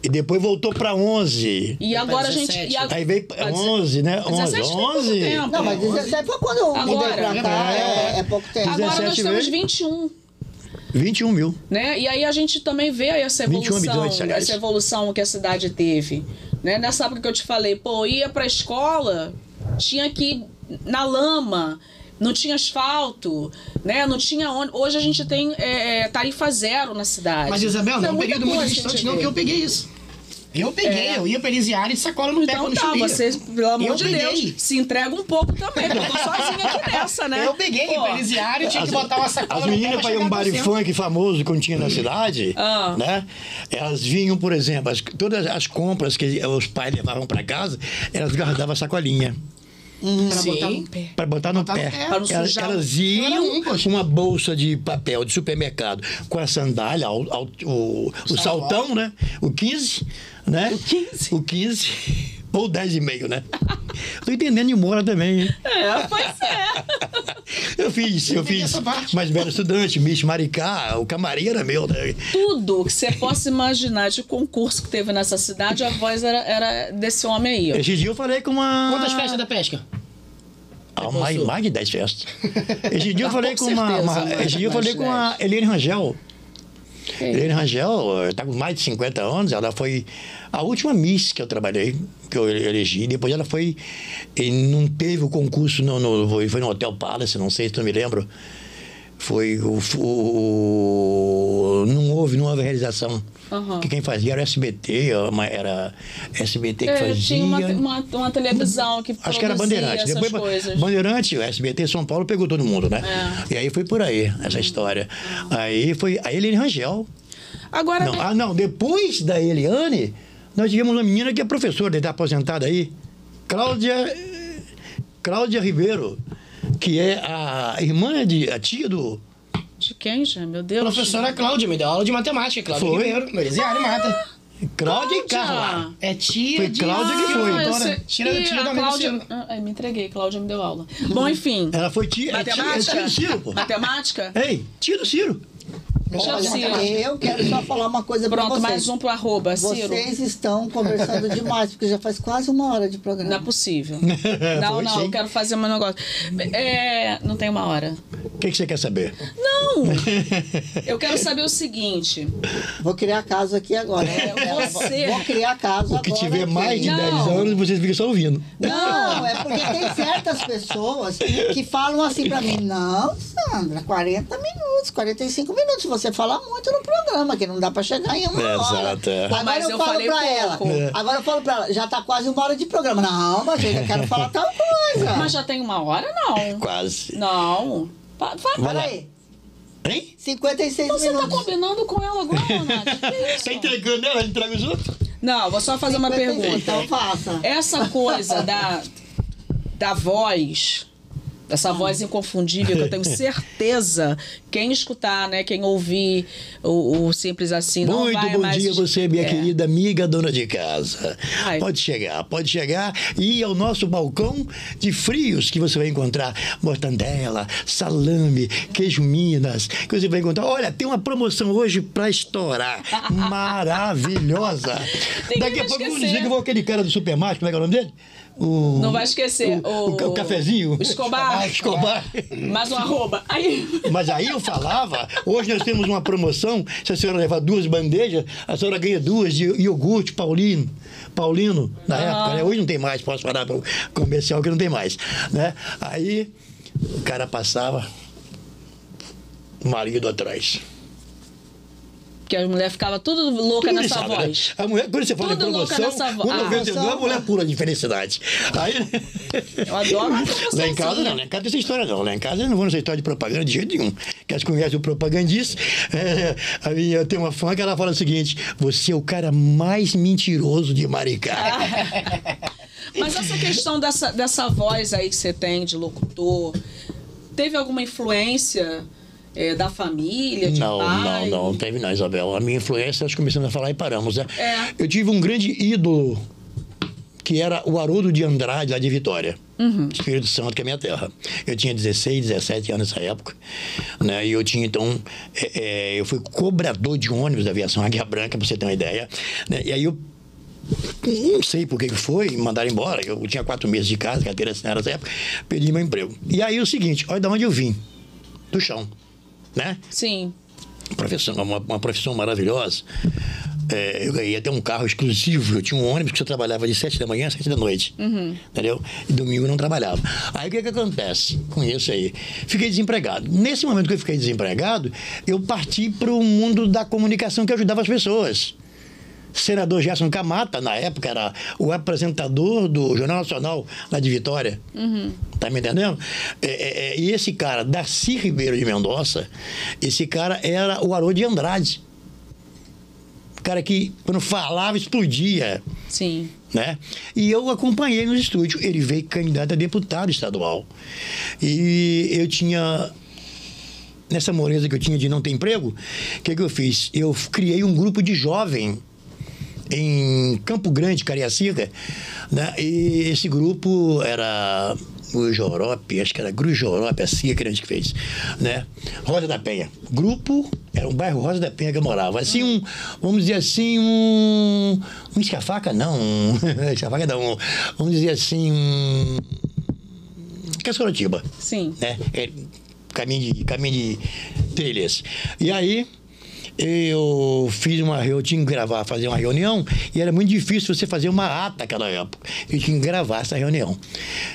E depois voltou para 11. E agora a gente... 17. E Aí veio Pra 11, né? 17 tem pouco 11. tempo. Não, mas 17 foi quando eu mudei Agora. pra cá. É pouco tempo. Agora nós 17 temos veio. 21. 21 mil. Né? E aí a gente também vê aí essa 21 evolução, habitantes, aliás. essa evolução que a cidade teve. Né? Nessa época que eu te falei, pô, ia pra escola, tinha que ir na lama, não tinha asfalto, né? Não tinha onde. Hoje a gente tem tarifa zero na cidade. Mas, Isabel, Então, não é um muita período muito coisa que a distante, gente não, vê. que eu peguei isso. Eu peguei, eu ia pra Elisiário de sacola no pé Então quando tá, chovia. vocês, pelo amor Eu de peguei. Deus, se entrega um pouco também, porque eu tô sozinha aqui nessa, né? Eu peguei pra Elisiário, tinha que botar uma sacola As no pé meninas pra para ir chegar um pro baile centro. funk famoso que tinha na cidade, Ah. né? Elas vinham, por exemplo, todas as compras que os pais levavam para casa, elas guardavam a sacolinha. Pra Sim. botar no pé. Para botar no Botar no pé. pé. Pra não Elas, sujar. elas Era iam poxa. com uma bolsa de papel de supermercado com a sandália, o saltão, né? O 15, né? O 15? O 15 ou 10,5, né? Tô entendendo de Moura também, hein? Pois é. Eu fiz essa parte. mais velho estudante, Miss Maricá, o camarim era meu, né? Tudo que você possa imaginar de concurso que teve nessa cidade, a voz era desse homem aí, ó. Esse dia eu falei com uma... Quantas festas da pesca? Mais de 10 festas. Esse dia eu falei com esse dia eu falei com a Eliane Rangel. Eliane Rangel está com mais de 50 anos, ela foi a última Miss que eu trabalhei, que eu elegi. Depois ela foi, e não teve o concurso, foi no Hotel Palace, não sei se tu me lembro. Foi não houve realização. Uhum. Que quem fazia era o SBT, era SBT que fazia. Tinha uma televisão que Acho que era produzia Bandeirante. essas Depois, coisas. Bandeirante, o SBT São Paulo pegou todo mundo, né? É. E aí foi por aí, essa história. Aí foi a Eliane Rangel. Agora, Não, depois da Eliane, nós tivemos uma menina que é professora, está aposentada aí, Cláudia Ribeiro, que é a tia do... de quem, já? Meu Deus. Professora Cláudia, me deu aula de matemática. Cláudia Foi? Ribeiro, no Elisiário Mata. Cláudia e Carla. É tia Foi Cláudia que foi. Tira do amigo Cláudia. Ciro. Me entreguei, Cláudia me deu aula. Bom, enfim. Ela foi tia Matemática? do Ciro, pô. Matemática? Ei, tia do Ciro. Já Olha, Ciro. eu quero só falar uma coisa pra Pronto, vocês. mais um pro arroba, Ciro. Vocês estão conversando demais, porque já faz quase 1 hora de programa. Não é possível. Foi, Não, sim. eu quero fazer um negócio. Não tem 1 hora. O que você quer saber? Não! Eu quero saber o seguinte. Vou criar caso aqui agora. Você- Vou criar caso O que agora tiver aqui. mais de Não. 10 anos, vocês ficam só ouvindo. Não, é porque tem certas pessoas que falam assim pra mim, não, Sandra, 40 minutos, 45 minutos, você fala muito no programa, que não dá pra chegar em 1 hora. Exato, é. Agora Mas eu eu falo falei pra pouco. ela, agora eu falo pra ela, já tá quase 1 hora de programa. Não, mas eu ainda quero falar tal coisa. Mas já tem 1 hora, não. Quase. Não. Vai lá. Peraí, Hein? 56 Você tá minutos. combinando com ela agora, Nath? Que isso? Tá entregando ela, entrega os outros? Não, vou só fazer uma 56, pergunta. Então faça. Essa coisa da voz, dessa voz inconfundível, que eu tenho certeza, quem escutar, né, quem ouvir o Simples Assim, não Muito vai bom mais... dia você, minha querida amiga dona de casa. Ai. Pode chegar e ir ao nosso balcão de frios que você vai encontrar mortandela, salame, queijo Minas, que você vai encontrar. Olha, tem uma promoção hoje pra estourar, maravilhosa. Ninguém Daqui a vai pouco vamos esquecer. dizer que eu vou aquele cara do supermercado, como é que é o nome dele? Não vai esquecer. O cafezinho. O Escobar. Escobar. Mais um arroba. Aí... Mas aí eu falava, hoje nós temos uma promoção, se a senhora levar 2 bandejas, a senhora ganha 2 de iogurte Paulino, na época, né? Hoje não tem mais, posso parar para o comercial que não tem mais, né? Aí o cara passava, o marido atrás. Que a mulher ficava tudo louca Tudo nessa sabe, né? voz. A mulher, quando você fala em Tudo louca promoção, nessa voz. quando o vencedor, a mulher pula de felicidade. Aí, Eu adoro uma promoçãozinha. lá em casa não tem essa história não. Lá em casa eu não vou nessa história de propaganda de jeito nenhum. Que elas conhecem o propagandista. Eu tenho uma fã que ela fala o seguinte: você é o cara mais mentiroso de Maricá. Mas essa questão dessa voz aí que você tem de locutor, teve alguma influência da família, de pai? Não teve não, Isabel. A minha influência, nós começamos a falar e paramos, né? É. Eu tive um grande ídolo, que era o Haroldo de Andrade, lá de Vitória. Espírito Santo, que é minha terra. Eu tinha 16, 17 anos nessa época, né? E eu tinha, então... eu fui cobrador de ônibus da aviação Águia Branca, pra você ter uma ideia, né? E aí eu não sei por que foi, me mandaram embora. Eu tinha 4 meses de casa, carteira assinada nessa época, perdi meu emprego. E aí o seguinte, olha de onde eu vim. Do chão, né? Sim. Uma profissão maravilhosa. Eu ia ter um carro exclusivo. Eu tinha um ônibus que eu trabalhava de 7 da manhã às 7 da noite. Entendeu? E domingo eu não trabalhava. Aí o que acontece com isso aí? Fiquei desempregado. Nesse momento que eu fiquei desempregado, eu parti para o mundo da comunicação que ajudava as pessoas. senador Gerson Camata, na época, era o apresentador do Jornal Nacional, lá de Vitória. Tá me entendendo? E esse cara, Darcy Ribeiro de Mendonça, esse cara era o Haroldo de Andrade. O cara que, quando falava, explodia. Sim. Né? E eu acompanhei nos estúdios. Ele veio candidato a deputado estadual. E eu tinha... Nessa moleza que eu tinha de não ter emprego, o que eu fiz? Eu criei um grupo de jovem em Campo Grande, Cariacica, né? E esse grupo era o Jorope, acho que era Cruz Jorope, assim que a gente fez, né? Rosa da Penha. Grupo, era um bairro Rosa da Penha que eu morava. Assim, vamos dizer assim, um escafaca, não. Escafaca não. Vamos dizer assim, Caçorotiba. Sim. Né? Caminho de trilhas. E aí, eu tinha que fazer uma reunião, e era muito difícil você fazer uma ata naquela época. Eu tinha que gravar essa reunião.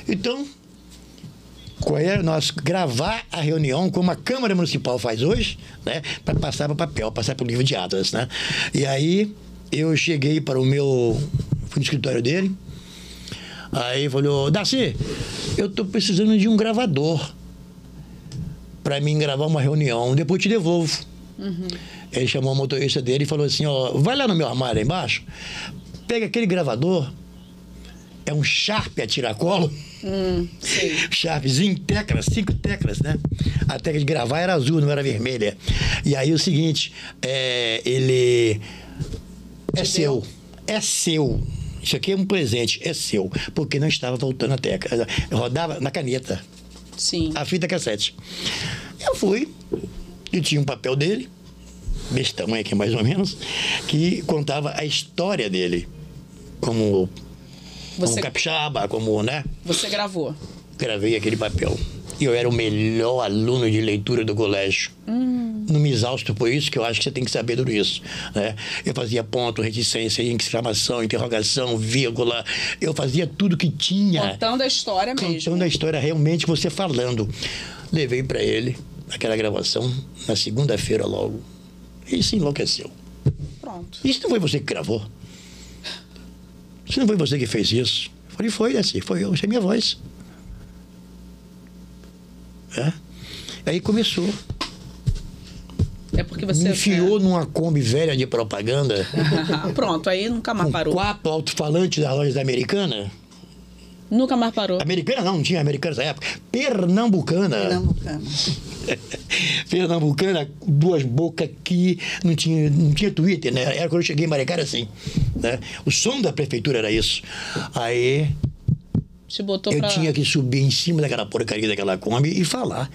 Então, qual era nós gravar a reunião, como a Câmara Municipal faz hoje, né? Para passar para papel, passar para o livro de atas, né? E aí, eu cheguei para fui no escritório dele, aí falou: Darcy, eu estou precisando de um gravador para mim gravar uma reunião, depois eu te devolvo. Ele chamou o motorista dele e falou assim: ó, vai lá no meu armário aí embaixo, pega aquele gravador, é um Sharp a tiracolo, Sharpzinho, teclas, 5 teclas, né? A tecla de gravar era azul, não era vermelha. E aí o seguinte, ele é seu. Isso aqui é um presente, é seu, porque não estava voltando a tecla, rodava na caneta. Sim. A fita cassete. Eu fui, eu tinha um papel dele, desse tamanho aqui mais ou menos, que contava a história dele, como capixaba, como, né? Você gravou? Gravei aquele papel. E eu era o melhor aluno de leitura do colégio. Não me exausto por isso, que eu acho que você tem que saber tudo isso, né? Eu fazia ponto, reticência, exclamação, interrogação, vírgula. Eu fazia tudo que tinha. Contando a história mesmo. Contando a história, realmente, você falando. Levei para ele aquela gravação na segunda-feira logo. Ele se enlouqueceu. Pronto. Isso não foi você que gravou? Isso não foi você que fez isso? Eu falei: foi assim, foi eu, isso é minha voz. Aí começou. É porque você... Me enfiou numa Kombi velha de propaganda. Pronto, aí nunca mais parou. 4 alto-falantes das lojas Americana. Nunca mais parou. Americana não tinha Americana nessa época. Pernambucana. Pernambucana, 2 bocas que não tinha Twitter, né? Era quando eu cheguei em Maricá, era assim, né? O som da prefeitura era isso. Aí te botou eu tinha que subir em cima daquela porcaria daquela Kombi e falar.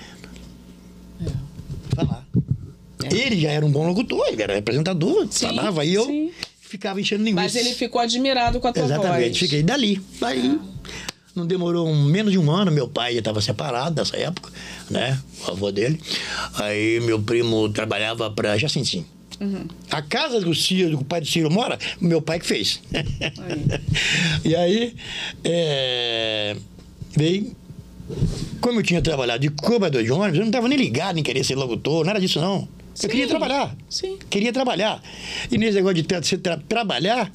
Ele já era um bom locutor, ele era apresentador, falava, e eu ficava enchendo linguiça. Mas ele ficou admirado com a tua voz. Exatamente, fiquei dali. Daí, não demorou menos de um ano, meu pai já estava separado nessa época, né? O avô dele. Aí meu primo trabalhava para Jacintim. A casa do Ciro, que o pai do Ciro mora, meu pai que fez. E aí, veio... Como eu tinha trabalhado de cobrador de ônibus, eu não estava nem ligado em querer ser locutor, nada disso não. Eu queria trabalhar. Sim. Queria trabalhar. E nesse negócio de trabalhar,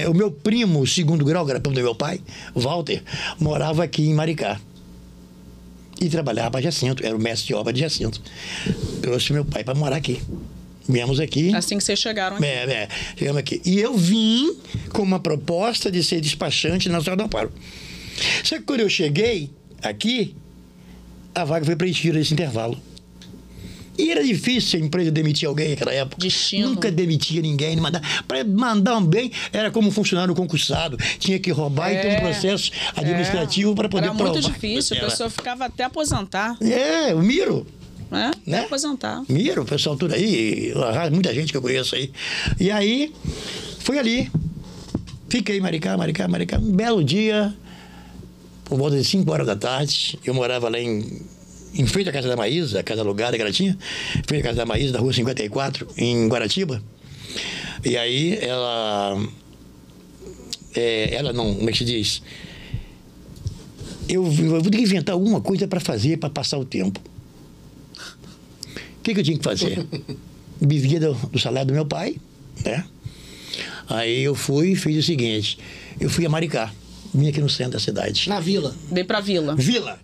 o meu primo, segundo grau, que era primo do meu pai, Walter, morava aqui em Maricá. E trabalhava para Jacinto, era o mestre de obra de Jacinto. Trouxe meu pai para morar aqui. Viemos aqui. Assim que vocês chegaram aqui. Chegamos aqui. E eu vim com uma proposta de ser despachante na Nacional do Amparo. Só que quando eu cheguei aqui, a vaga foi preenchida nesse intervalo. E era difícil a empresa demitir alguém naquela época. Destino. Nunca demitia ninguém. Para mandar um bem, era como um funcionário concursado. Tinha que roubar e ter um processo administrativo para poder provar. Era muito difícil, a pessoa ficava até aposentar. O Miro. Até aposentar. Miro, o pessoal tudo aí, muita gente que eu conheço aí. E aí, fui ali. Fiquei em Maricá. Um belo dia, por volta de 5 horas da tarde, eu morava lá em frente à Casa da Maísa, a casa alugada que ela tinha, em frente à Casa da Maísa, da Rua 54, em Guaratiba. E aí ela não, como é que se diz? Eu vou ter que inventar alguma coisa para fazer, para passar o tempo. O que eu tinha que fazer? Vivia do salário do meu pai, né? Aí eu fui e fiz o seguinte, eu fui a Maricá, vim aqui no centro da cidade. Na vila. Veio pra vila. Vila!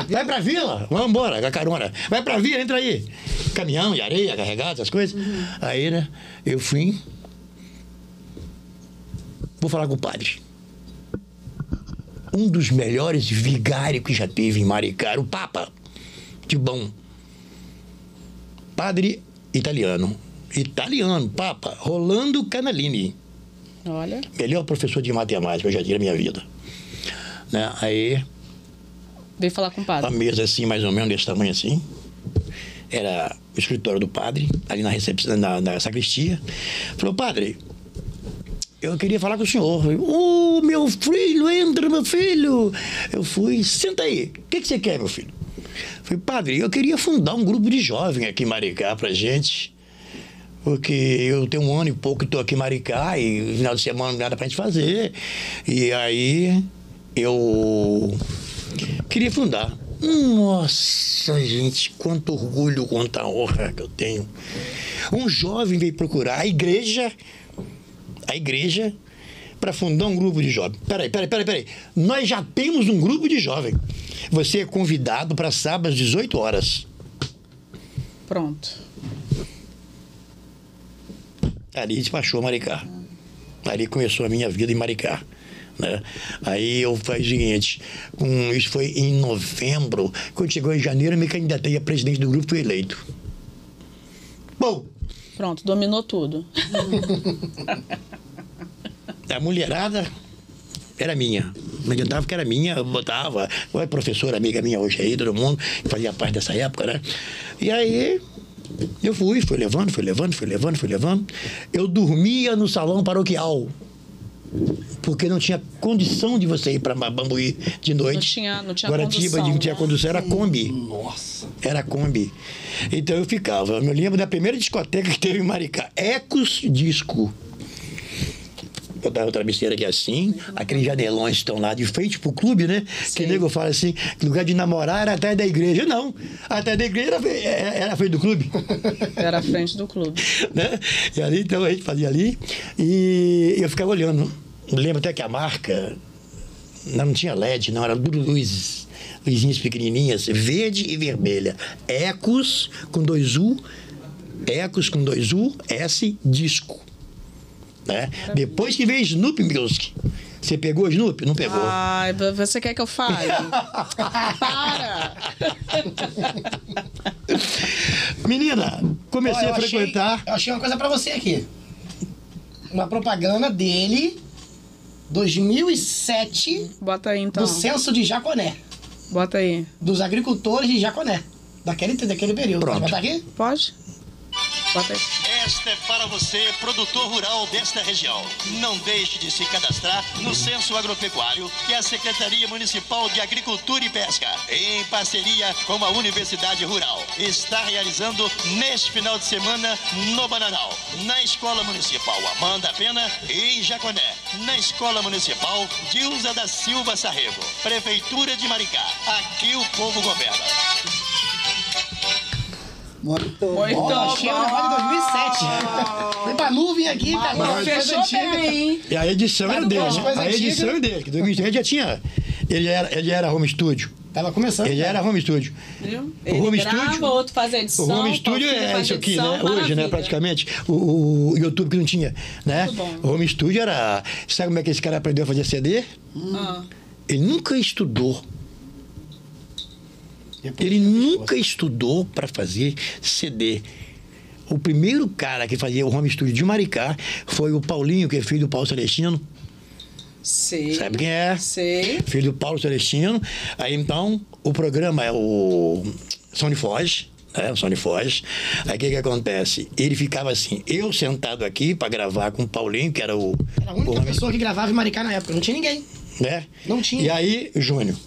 Vai pra vila! Vamos embora, com a carona. Vai pra vila, entra aí. Caminhão de areia, carregado, essas coisas. Aí, né, eu fui. Vou falar com o padre. Um dos melhores vigários que já teve em Maricá, o Papa, de bom. Padre italiano. Papa, Rolando Canalini. Olha. Melhor professor de matemática que eu já tive na minha vida. Né? Aí, Veio falar com o a padre. mesa assim, mais ou menos desse tamanho assim. Era o escritório do padre, ali na recepção, na sacristia. Falou, padre, eu queria falar com o senhor. Ô, meu filho, entra, meu filho. Eu fui, senta aí. O que você quer, meu filho? Falei, padre, eu queria fundar um grupo de jovens aqui em Maricá pra gente. Porque eu tenho 1 ano e pouco que estou aqui em Maricá e no final de semana não tem nada pra gente fazer. E aí eu queria fundar. Nossa, gente, quanto orgulho, quanta honra que eu tenho. Um jovem veio procurar a igreja para fundar um grupo de jovens. Peraí. Nós já temos um grupo de jovens. Você é convidado para sábado às 18 horas. Pronto. Ali despachou Maricá. Ali começou a minha vida em Maricá. Né? Aí eu fiz o seguinte, isso foi em novembro, quando chegou em janeiro, eu me candidatei a presidente do grupo e fui eleito. Bom, Pronto, dominou tudo. a mulherada era minha. Não adiantava que era minha, eu botava. Uma professora, amiga minha hoje aí, todo mundo, que fazia parte dessa época, né? E aí eu fui levando. Eu dormia no salão paroquial. Porque não tinha condição de você ir para Bambuí de noite. Não tinha Guaratiba, condução, não tinha condução, era Kombi. Nossa. Era Kombi. Então eu ficava. Eu me lembro da primeira discoteca que teve em Maricá, Ecos Disco. Eu tava o travesseiro aqui assim, aqueles janelões estão lá de frente pro clube, né? Sim. Que nego fala assim, que lugar de namorar era atrás da igreja. Não, atrás da igreja era a frente do clube. Era à frente do clube. Né? E ali, então, a gente fazia ali e eu ficava olhando. Lembro até que a marca não tinha LED, não, era duas luzinhas pequenininhas, verde e vermelha. Ecos com 2U, S, disco. Né? Depois que veio Snoop Music. Você pegou Snoop? Não pegou. Ai, você quer que eu fale? Para! Menina, comecei a frequentar. Eu achei uma coisa pra você aqui. Uma propaganda dele, 2007, Bota aí, então. do censo de Jaconé. Bota aí. Dos agricultores de Jaconé. Daquele período. Pronto. Pode botar aqui? Pode? Bota aí. Esta é para você, produtor rural desta região. Não deixe de se cadastrar no Censo Agropecuário que a Secretaria Municipal de Agricultura e Pesca, em parceria com a Universidade Rural, está realizando neste final de semana no Bananal, na Escola Municipal Amanda Pena e em Jaconé, na Escola Municipal Dilza da Silva Sarrego, Prefeitura de Maricá. Aqui o povo governa. Muito Muito Ó, achei um negócio de 2007. Foi pra nuvem aqui, cara. Fechou bem. E a edição era dele, né? coisa A edição antiga. era dele, que 2007 já tinha. Ele já era home studio. Tava começando. Ele já era home studio. Viu? O home Ele grava, studio- outro faz a edição. O home studio Paulinho é faz isso aqui, edição, né? Hoje, né? maravilha. Praticamente. O YouTube que não tinha, né? Muito bom. O home studio era... Sabe como é que esse cara aprendeu a fazer CD? Ah, Ele nunca estudou. Ele nunca estudou para fazer CD. O primeiro cara que fazia o home studio de Maricá foi o Paulinho, que é filho do Paulo Celestino. sei. Sabe quem é? Sei. Filho do Paulo Celestino. Aí então, o programa é o Sony Foz, né? O Sony Foz. Aí o que acontece? Ele ficava assim, eu sentado aqui para gravar com o Paulinho, que era o. Era a única o homem, pessoa que gravava em Maricá na época. Não tinha ninguém. né? Não tinha. E aí, Júnior.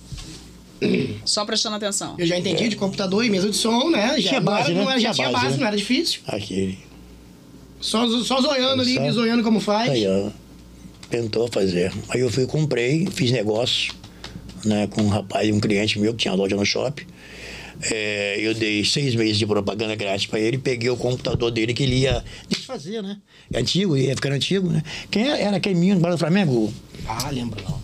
Só prestando atenção. Eu já entendi de computador e mesa de som, né? Já Tinha base, né? Já tinha base, né? não era difícil. Aquele. Só zoiando ali, Só- me zoiando como faz. Aí, ó. Tentou fazer. Aí eu comprei, fiz negócio, né, com um rapaz, um cliente meu que tinha loja no shopping. eu dei 6 meses de propaganda grátis para ele, peguei o computador dele que ele ia desfazer, né? É antigo, ia ficando antigo, né? Quem era aquele menino do Flamengo? Ah, lembro não.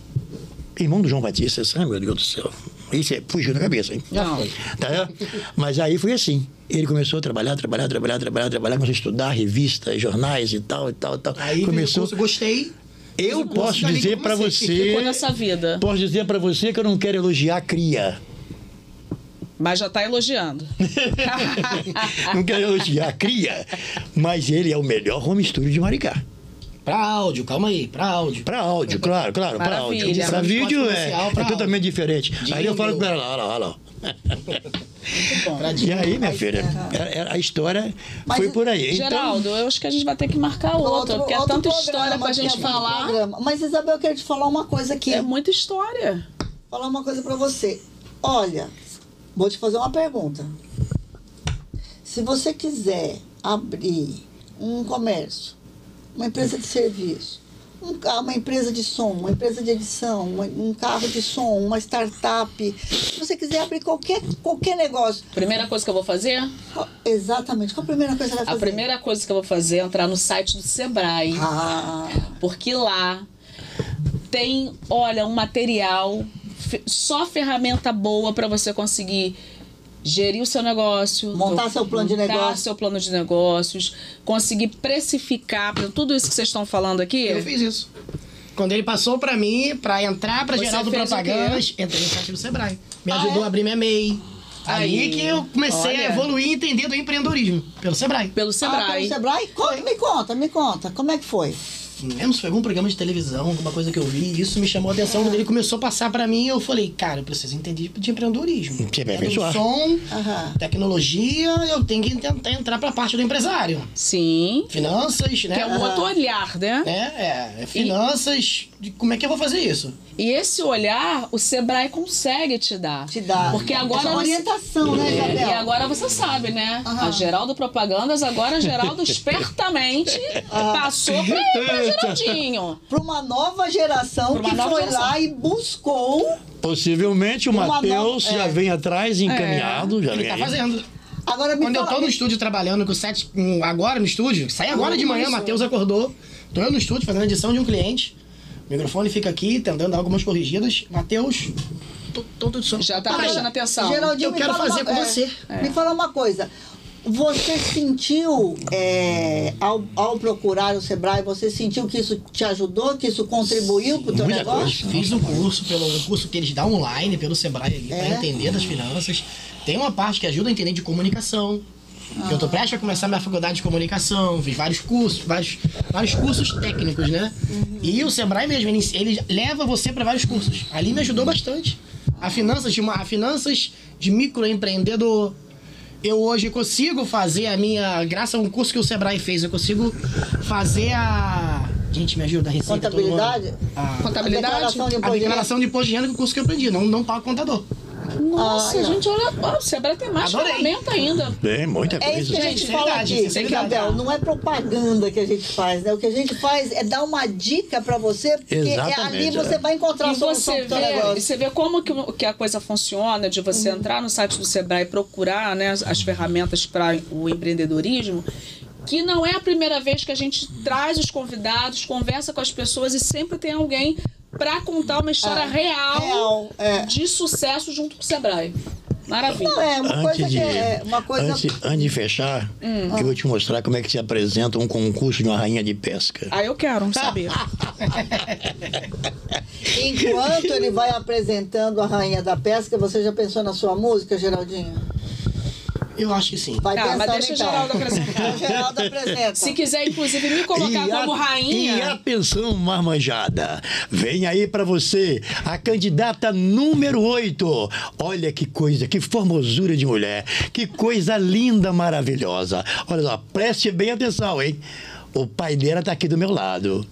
Irmão do João Batista, sabe, meu Deus do céu. Isso fugiu na cabeça, hein? Não. Tá? Mas aí foi assim. Ele começou a trabalhar, começou a estudar revistas, jornais e tal. Aí começou. Curso, gostei. Eu posso dizer para você. Ficou nessa vida. Posso dizer para você que eu não quero elogiar a cria. Mas já tá elogiando. Não quero elogiar a cria, mas ele é o melhor home studio de Maricá. Pra áudio, calma aí, pra áudio. Pra áudio, claro, pra áudio. Maravilha. Pra vídeo Comercial, pra totalmente diferente. Aí eu falo com ela, olha lá. E aí, minha filha, a história foi por aí. Geraldo, eu acho que a gente vai ter que marcar outro porque é tanta história pra gente falar. Mas, Isabel, eu quero te falar uma coisa aqui. É muita história. Falar uma coisa pra você. Olha, vou te fazer uma pergunta. Se você quiser abrir um comércio, uma empresa de serviço, uma empresa de som, uma empresa de edição, um carro de som, uma startup, se você quiser abrir qualquer negócio. Primeira coisa que eu vou fazer? Exatamente. Qual a primeira coisa que você vai fazer? A primeira coisa que eu vou fazer é entrar no site do Sebrae. Porque lá tem, olha, um material, só ferramenta boa para você conseguir gerir o seu negócio, montar seu plano de negócios, conseguir precificar, tudo isso que vocês estão falando aqui. Eu fiz isso. Quando ele passou pra mim, pra entrar pra Geraldo Propagandas, entrei no site do Sebrae. Me ajudou a abrir minha MEI. Aí que eu comecei a evoluir e entender do empreendedorismo. Pelo Sebrae. Pelo Sebrae. Pelo Sebrae? Me conta. Como é que foi? Não lembro se foi algum programa de televisão, alguma coisa que eu vi, isso me chamou a atenção. Quando ele começou a passar pra mim, eu falei, cara, eu preciso entender de empreendedorismo. Você vai pensar. Som, tecnologia, eu tenho que tentar entrar pra parte do empresário. Sim. Finanças, né? Que é um outro olhar, né? Finanças, como é que eu vou fazer isso? E esse olhar, o Sebrae consegue te dar. Porque agora... Essa orientação, né, Isabel? E agora você sabe, né? A Geraldo Propagandas, agora a Geraldo espertamente passou pra Geraldinho. Para uma nova geração lá e buscou. Possivelmente o Matheus já vem atrás, encaminhado. Já ele vem tá fazendo. Agora, quando eu tô no estúdio trabalhando agora no estúdio, sai agora de manhã, o Matheus acordou. Tô eu no estúdio fazendo a edição de um cliente. O microfone fica aqui, tentando dar algumas corrigidas. Matheus, todo de sono. Já tá prestando atenção. Geraldinho, eu quero fazer com você. Me fala uma coisa. Você sentiu, ao procurar o Sebrae, você sentiu que isso te ajudou, que isso contribuiu pro teu negócio? Fiz um curso, pelo curso que eles dão online, pelo Sebrae ali, para entender das finanças. Tem uma parte que ajuda a entender de comunicação. Eu tô prestes a começar minha faculdade de comunicação, fiz vários cursos, vários cursos técnicos, né? E o Sebrae mesmo, ele leva você para vários cursos. Ali me ajudou bastante. A finanças de microempreendedor. Eu hoje consigo fazer graças a um curso que o Sebrae fez, eu consigo fazer gente, me ajuda, a receita. Contabilidade? Contabilidade? A declaração de imposto de renda, que é o curso que eu aprendi, não pago contador. Nossa, gente, olha, o Sebrae tem mais ferramenta ainda. Tem muita coisa. É isso que a gente fala aqui, Isabel, não é propaganda que a gente faz, né? O que a gente faz é dar uma dica pra você, porque ali você vai encontrar a solução pro teu negócio. E você vê como que a coisa funciona, de você entrar no site do Sebrae e procurar, né, as ferramentas para o empreendedorismo, que não é a primeira vez que a gente traz os convidados, conversa com as pessoas e sempre tem alguém para contar uma história real de sucesso junto com o Sebrae. Maravilha. Não, Antes de fechar, eu vou te mostrar como é que se apresenta um concurso de uma rainha de pesca. Eu quero saber. Enquanto ele vai apresentando a rainha da pesca, você já pensou na sua música, Geraldinho? Eu acho que sim. Mas deixa o Geraldo apresentar. Geraldo apresenta. Se quiser, inclusive, me colocar como rainha. E atenção, marmanjada. Vem aí pra você, a candidata número 8. Olha que coisa, que formosura de mulher. Que coisa linda, maravilhosa. Olha só, preste bem atenção, hein? O pai dela tá aqui do meu lado.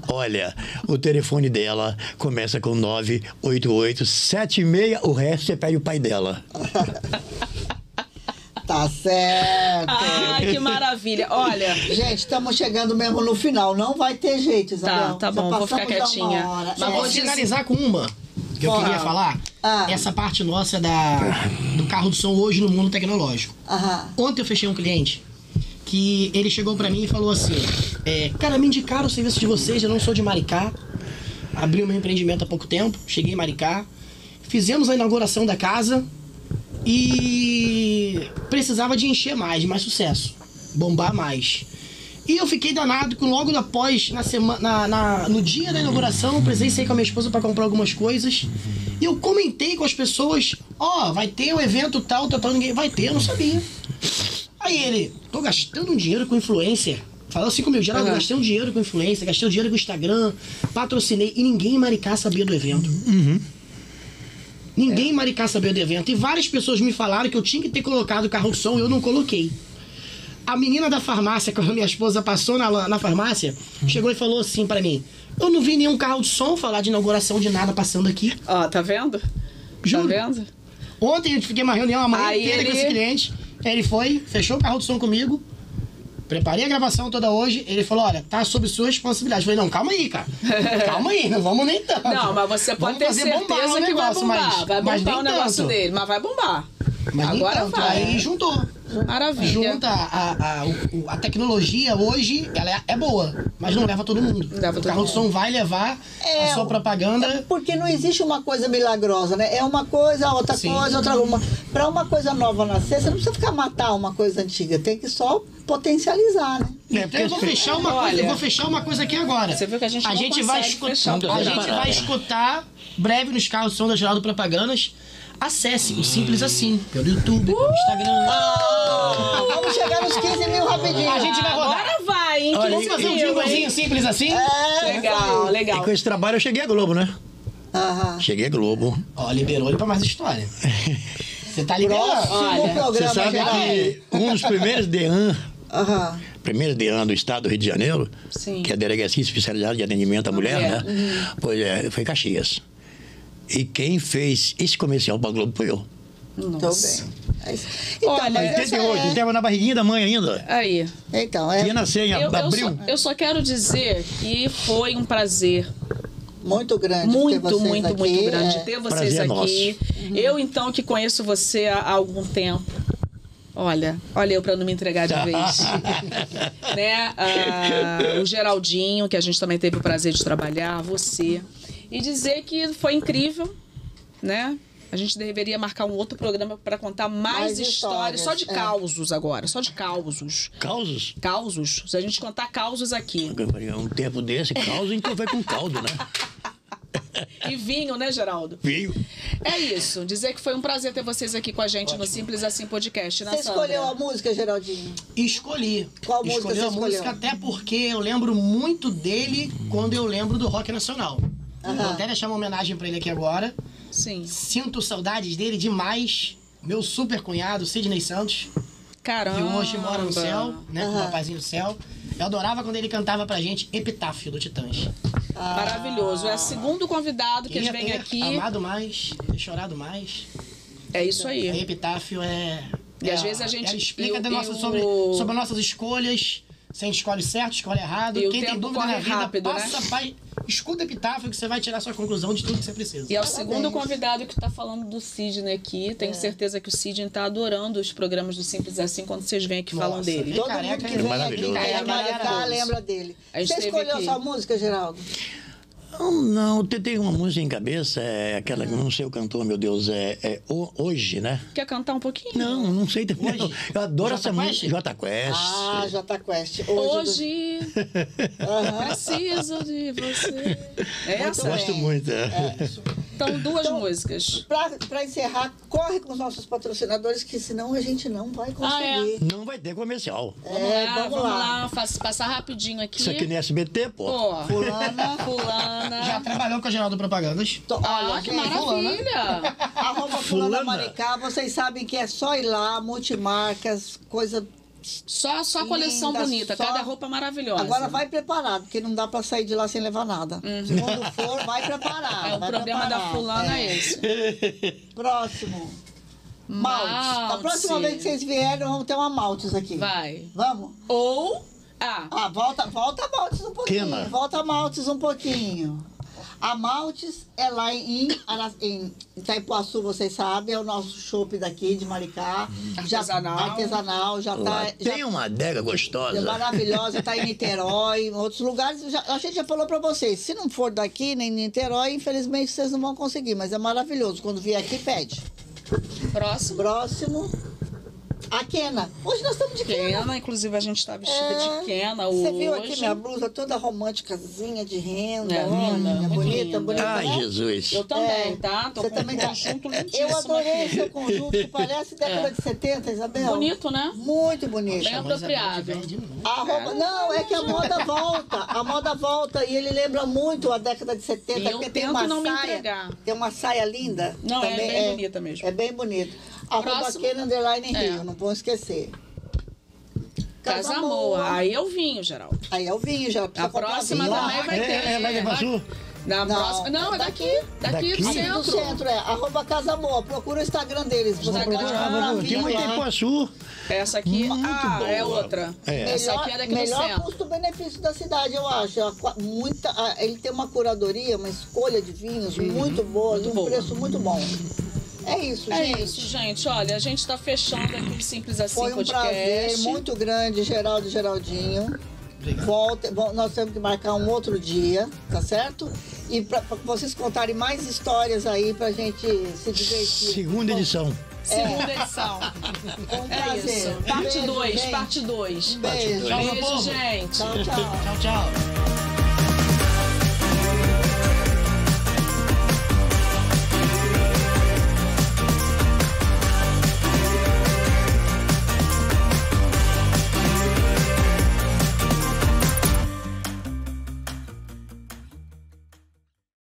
Olha, o telefone dela começa com 98876. O resto você pede o pai dela. Tá certo. Ai, que maravilha. Olha... Gente, estamos chegando mesmo no final. Não vai ter jeito, Isabel. Tá bom, vou ficar quietinha. Mas vou finalizar com uma. que eu queria falar, essa parte nossa do carro de som hoje no mundo tecnológico. Ontem eu fechei um cliente que ele chegou pra mim e falou assim, cara, me indicaram o serviço de vocês, eu não sou de Maricá, abri o meu empreendimento há pouco tempo, cheguei em Maricá, fizemos a inauguração da casa e precisava de encher mais, de mais sucesso, bombar mais. E eu fiquei danado que logo após, no dia da inauguração, eu precisei sair com a minha esposa para comprar algumas coisas. E eu comentei com as pessoas, vai ter o evento tal, ninguém vai ter, eu não sabia. Aí ele, tô gastando um dinheiro com influencer. Falou assim comigo, Geraldo, gastei um dinheiro com influencer, gastei um dinheiro com Instagram, patrocinei, e ninguém em Maricá sabia do evento. Ninguém em Maricá sabia do evento. E várias pessoas me falaram que eu tinha que ter colocado o carro de som e eu não coloquei. A menina da farmácia, quando a minha esposa passou na farmácia, chegou e falou assim pra mim, eu não vi nenhum carro de som falar de inauguração de nada passando aqui. Ó, tá vendo? Juro. Tá vendo? Ontem eu fiquei uma reunião a manhã inteira com esse cliente. Ele foi, fechou o carro de som comigo, preparei a gravação toda hoje, ele falou, olha, tá sob sua responsabilidade. Eu falei, não, calma aí, cara. Calma aí, não vamos nem tanto. Não, mas você pode ter certeza que vai bombar. Vai bombar o negócio dele, mas vai bombar. Mas agora vai. Aí juntou. Maravilha. Junta a tecnologia hoje, ela é boa, mas não leva todo mundo. O carro de som vai levar a sua propaganda. Porque não existe uma coisa milagrosa, né? É uma coisa, outra coisa, outra uma. Pra uma coisa nova nascer, você não precisa ficar matar uma coisa antiga, tem que só potencializar, né? Então eu vou fechar uma coisa aqui agora. Você viu que a gente vai escutar breve nos carros de som da Geraldo Propagandas. Acesse o Simples Assim, pelo YouTube, pelo Instagram. Vamos chegar nos 15 mil rapidinho. A gente vai rodar. Agora vai, hein? Vamos fazer um jinglezinho simples assim? Legal. E com esse trabalho eu cheguei à Globo, né? Cheguei à Globo. Liberou ele pra mais história. Você tá liberando. Você sabe que um dos primeiros DEAN, do estado do Rio de Janeiro, que é a Delegacia Especializada de Atendimento à Mulher, né? Pois foi Caxias. E quem fez esse comercial pra Globo foi eu. Nossa. Então, olha, 88, estava na barriguinha da mãe ainda. Aí. Então, ia nascer em abril. Eu só quero dizer que foi um prazer muito grande muito grande ter vocês aqui. Eu, então, que conheço você há algum tempo. Olha eu pra não me entregar de vez. Né? O Geraldinho, que a gente também teve o prazer de trabalhar, você. E dizer que foi incrível, né? A gente deveria marcar um outro programa para contar mais histórias. Só de causos agora, só de causos. Causos? Causos. Se a gente contar causos aqui. Um tempo desse, causo, então vai com caldo, né? E vinho, né, Geraldo? Vinho. É isso. Dizer que foi um prazer ter vocês aqui com a gente no Simples Assim Podcast. Você escolheu a música, Geraldinho? Escolhi. Qual música você escolheu? Música até porque eu lembro muito dele quando eu lembro do rock nacional. Vou até deixar uma homenagem pra ele aqui agora. Sim. Sinto saudades dele demais. Meu super cunhado, Sidney Santos. Caramba. Que hoje mora no céu, né? Com o papazinho do céu. Eu adorava quando ele cantava pra gente Epitáfio do Titãs. Maravilhoso. É o segundo convidado que vem aqui. Amado mais, ter chorado mais. É isso aí. A Epitáfio E às vezes a gente... Ela explica sobre as nossas escolhas. Se a gente escolhe certo, escolhe errado. E quem tem dúvida na vida, rápido, escuta Epitáfio que você vai tirar sua conclusão de tudo que você precisa. E é o segundo convidado que está falando do Sidney aqui. Tenho certeza que o Sidney está adorando os programas do Simples Assim quando vocês vêm aqui e falam dele. Todo mundo que vem aqui lembra dele. Você escolheu sua música, Geraldo? Não, tem uma música em cabeça, aquela que não sei o cantor, meu Deus, Hoje, né? Quer cantar um pouquinho? Não sei também. Eu adoro essa música. Jota Quest. Jota Quest. Hoje preciso de você. Eu gosto muito. Então, duas músicas. Para encerrar, corre com os nossos patrocinadores, que senão a gente não vai conseguir. Não vai ter comercial. Vamos lá. Passar rapidinho aqui. Isso aqui no SBT, pô. Fulana. Já trabalhou com a Geraldo Propagandas. Olha, que maravilha. Fulana Maricá, vocês sabem que é só ir lá, multimarcas, coisa... Só coleção bonita, cada roupa maravilhosa. Agora vai preparado, porque não dá pra sair de lá sem levar nada. Quando for, vai preparado. O problema da fulana é esse. Próximo. Maltes. A próxima vez que vocês vierem, vamos ter uma Maltes aqui. Vai. Vamos? Ou... volta Maltes um pouquinho. Queima. Volta Maltes um pouquinho. A Maltes é lá em Itaipuaçu, vocês sabem, é o nosso chopp daqui de Maricá. Artesanal, já tá... Tem uma adega gostosa. É maravilhosa, tá em Niterói, em outros lugares. A gente já falou pra vocês, se não for daqui, nem em Niterói, infelizmente vocês não vão conseguir, mas é maravilhoso. Quando vier aqui, pede. Próximo. A Quena. Hoje nós estamos de Quena. Inclusive a gente está vestida de Quena Você hoje. viu aqui minha blusa toda românticazinha de renda? Linda, bonita. Ai, né? Jesus. Eu também, tá? Tô Você com também um tá. conjunto lindíssimo Eu adorei aqui. seu conjunto, que parece década de 70, Isabel. Bonito, né? Muito bonito. Bem apropriado. Não, é que a moda volta. A moda volta e ele lembra muito a década de 70. E eu porque tem tento uma não me saia, entregar. tem uma saia linda. Não, é também bem bonita mesmo. É bem bonito. Arroba Próximo. Quena Underline Rio, não vou esquecer. Casa Moa. Aí é o vinho, Geraldo. Aí é o vinho, já. A próxima também vai ter. É lá de Iguaçu? Na próxima. Não, é daqui. Daqui do Daqui? Do centro. centro, Arroba Casa Moa. Procura o Instagram deles. Você pode comprar Tem vinho uma em lá. Itaipuaçu. Essa aqui boa. é outra. É. Essa aqui é daqui do melhor centro. custo-benefício da cidade, eu acho. Ele tem uma curadoria, uma escolha de vinhos muito boa, de um boa. preço muito bom. É isso, É gente. isso, gente. Olha, a gente tá fechando aqui o Simples Assim Foi um podcast. prazer muito grande, Geraldo e Geraldinho. Nós temos que marcar um outro dia, tá certo? E para vocês contarem mais histórias aí pra gente se divertir. Segunda edição. Segunda edição. Foi um É prazer. isso. Parte Beijo, 2, gente. parte 2. Beijo. Tchau, meu Beijo, povo. gente. Tchau, tchau. Tchau, tchau.